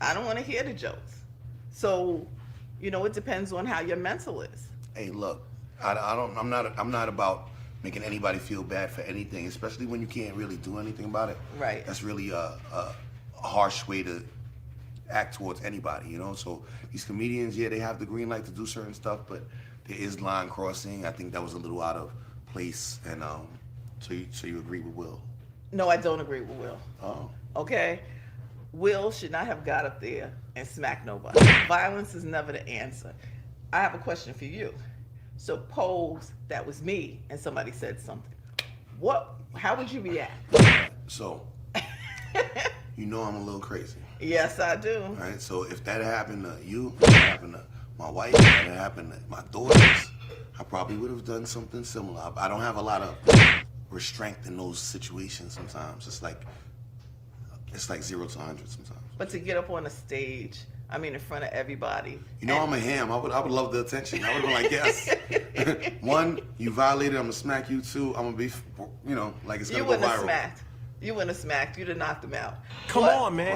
I don't want to hear the jokes. So, you know, it depends on how your mental is. Hey, look, I'm not about making anybody feel bad for anything, especially when you can't really do anything about it. Right. That's really a harsh way to act towards anybody, you know? So these comedians, yeah, they have the green light to do certain stuff, but there is line crossing. I think that was a little out of place, and so you agree with Will? No, I don't agree with Will. Oh. Okay? Will should not have got up there and smacked nobody. Violence is never the answer. I have a question for you. Suppose that was me and somebody said something. How would you react? So, you know I'm a little crazy. Yes, I do. All right, so if that happened to you, if that happened to my wife, if that happened to my daughters, I probably would have done something similar. I don't have a lot of restraint in those situations sometimes. It's like 0 to 100 sometimes. But to get up on a stage, I mean, in front of everybody. You know, I'm a ham. I would love the attention. I would have been like, yes. 1, you violated, I'm gonna smack you. 2, I'm gonna be, you know, like it's gonna go viral. You wouldn't have smacked. You wouldn't have smacked. You'd have knocked them out. Come on, man.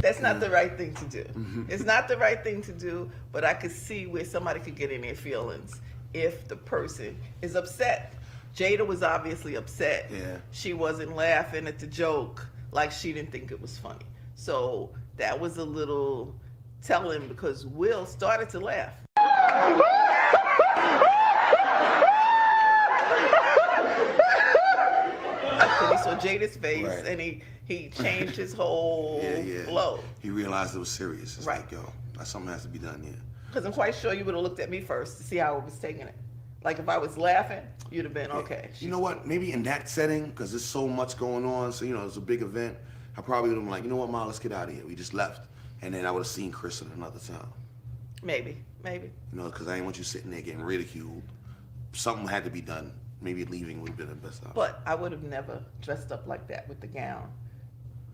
That's not the right thing to do. It's not the right thing to do, but I could see where somebody could get in their feelings if the person is upset. Jada was obviously upset. Yeah. She wasn't laughing at the joke like she didn't think it was funny. So that was a little telling, because Will started to laugh. He saw Jada's face, Right. and he changed his whole Yeah. flow. He realized it was serious. It's Right. like, yo, something has to be done here. Because I'm quite sure you would have looked at me first to see how I was taking it. Like if I was laughing, you'd have been okay. You know what? Maybe in that setting, because there's so much going on, so, you know, it's a big event, I probably would have been like, you know what, Ma, let's get out of here. We just left. And then I would have seen Chris at another time. Maybe. You know, because I didn't want you sitting there getting ridiculed. Something had to be done. Maybe leaving would have been the best option. But I would have never dressed up like that with the gown,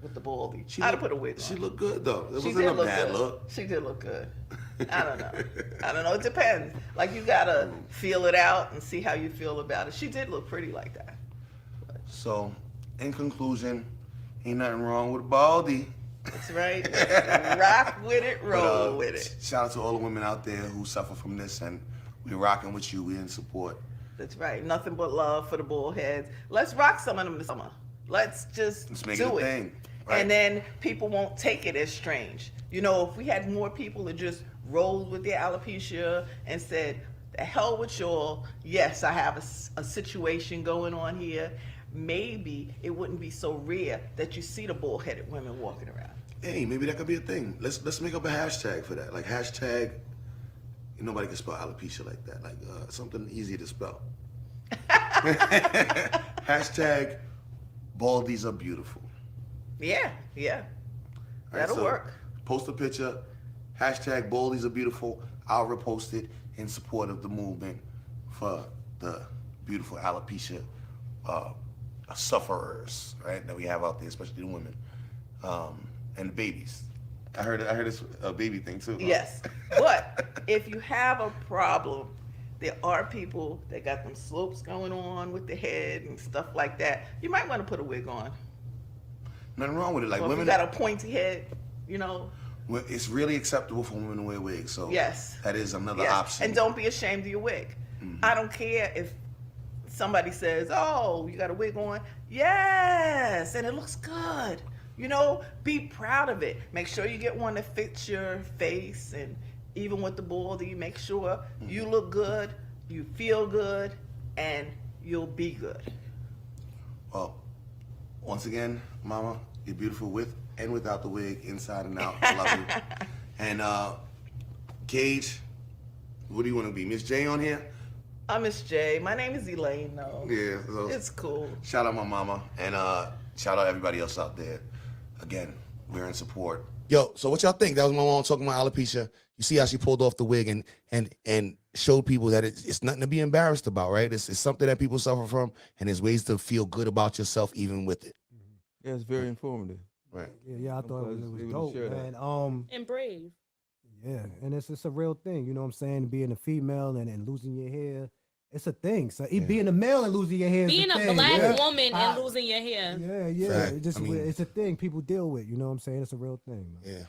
with the baldy. I'd have put a wig on. She looked good, though. It She wasn't a did bad good. look. She did look good. I don't know. It depends. Like, you gotta feel it out and see how you feel about it. She did look pretty like that. So, in conclusion, ain't nothing wrong with a baldy. That's right. Rock with it, roll with it. Shout out to all the women out there who suffer from this, and we're rocking with you. We're in support. That's right. Nothing but love for the bullheads. Let's rock some of them this summer. Let's make do it a thing. Right. And then people won't take it as strange. You know, if we had more people that just rolled with their alopecia and said, the hell with y'all, yes, I have a situation going on here, maybe it wouldn't be so rare that you see the bullheaded women walking around. Hey, maybe that could be a thing. Let's make up a hashtag for that. Like hashtag, nobody can spell alopecia like that. Like something easy to spell. Hashtag, baldies are beautiful. Yeah. That'll work. Post a picture, hashtag baldies are beautiful. I'll repost it in support of the movement for the beautiful alopecia sufferers, right, that we have out there, especially the women and the babies. I heard it's a baby thing too. Yes, but if you have a problem, there are people that got them slopes going on with the head and stuff like that. You might want to put a wig on. Nothing wrong with it. Like or women if you got a pointy head, you know. Well, it's really acceptable for women to wear wigs, so yes, that is another option. And don't be ashamed of your wig. Mm-hmm. I don't care if somebody says, "Oh, you got a wig on." Yes, and it looks good. You know, be proud of it. Make sure you get one that fits your face, and even with the baldy, make sure you look good, you feel good, and you'll be good. Well, once again, Mama, you're beautiful with and without the wig, inside and out. I love you. And Gage, what do you want to be? Miss J on here? I'm Miss J. My name is Elaine, though. Yeah. So it's cool. Shout out my mama, and shout out everybody else out there. Again, we're in support. Yo, so what y'all think? That was my mom talking about alopecia. You see how she pulled off the wig and showed people that it's nothing to be embarrassed about, right? It's something that people suffer from, and there's ways to feel good about yourself even with it. Yeah, it's very informative. Right. Yeah, I thought it was dope, man. And brave. Yeah, and it's a real thing, you know what I'm saying? Being a female and losing your hair, it's a thing. So being a male and losing your hair is being a thing. Black woman and losing your hair. Yeah. It's a thing people deal with, you know what I'm saying? It's a real thing. Man. Yeah.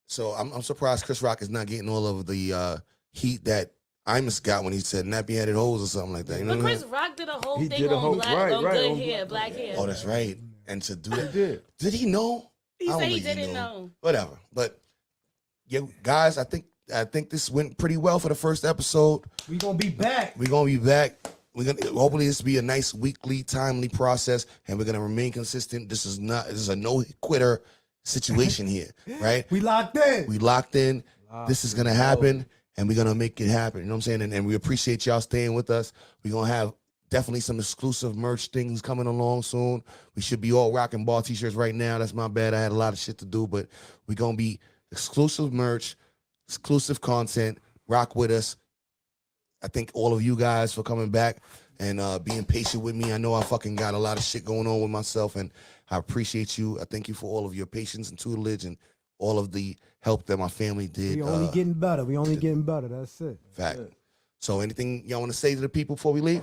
So I'm surprised Chris Rock is not getting all of the heat that Imus got when he said nappy-headed hoes or something like that. You know but Chris Rock did a whole thing on good hair, black hair. Oh, that's right. And to do it, did he know? He said he didn't know. Whatever. But yeah, guys, I think this went pretty well for the first episode. We're gonna be back. Hopefully this will be a nice weekly, timely process, and we're gonna remain consistent. This is a no quitter situation here, right? We locked in. This is gonna happen, and we're gonna make it happen. You know what I'm saying? And we appreciate y'all staying with us. We're gonna have definitely some exclusive merch things coming along soon. We should be all rocking ball t-shirts right now. That's my bad. I had a lot of shit to do, but we're gonna be exclusive merch, exclusive content. Rock with us. I thank all of you guys for coming back and being patient with me. I know I fucking got a lot of shit going on with myself, and I appreciate you. I thank you for all of your patience and tutelage and all of the help that my family did. We only getting better. That's it. Fact. So anything y'all want to say to the people before we leave?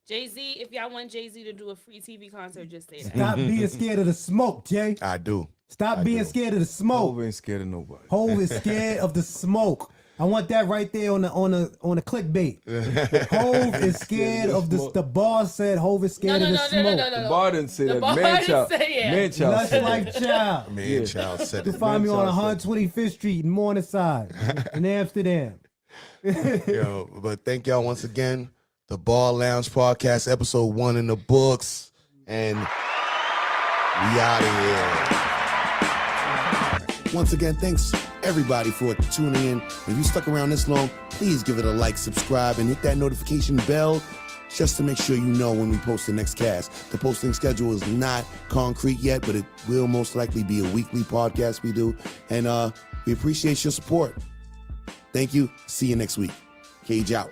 Jay-Z, if y'all want Jay-Z to do a free TV concert, just say that. Stop being scared of the smoke, Jay. I do. Stop being scared of the smoke. Hov ain't scared of nobody. Hov is scared of the smoke. I want that right there on the clickbait. Hov is scared of the bar said Hov is scared of the smoke. The bar didn't say that. Manchild Lush Life Child. Manchild said You can find me on 125th Street in Morningside in Amsterdam. Yo, but thank y'all once again. The Bar Lounge Podcast, episode 1 in the books. And we out of here. Once again, thanks everybody for tuning in. If you stuck around this long, please give it a like, subscribe, and hit that notification bell just to make sure you know when we post the next cast. The posting schedule is not concrete yet, but it will most likely be a weekly podcast we do. And we appreciate your support. Thank you. See you next week. Cage out.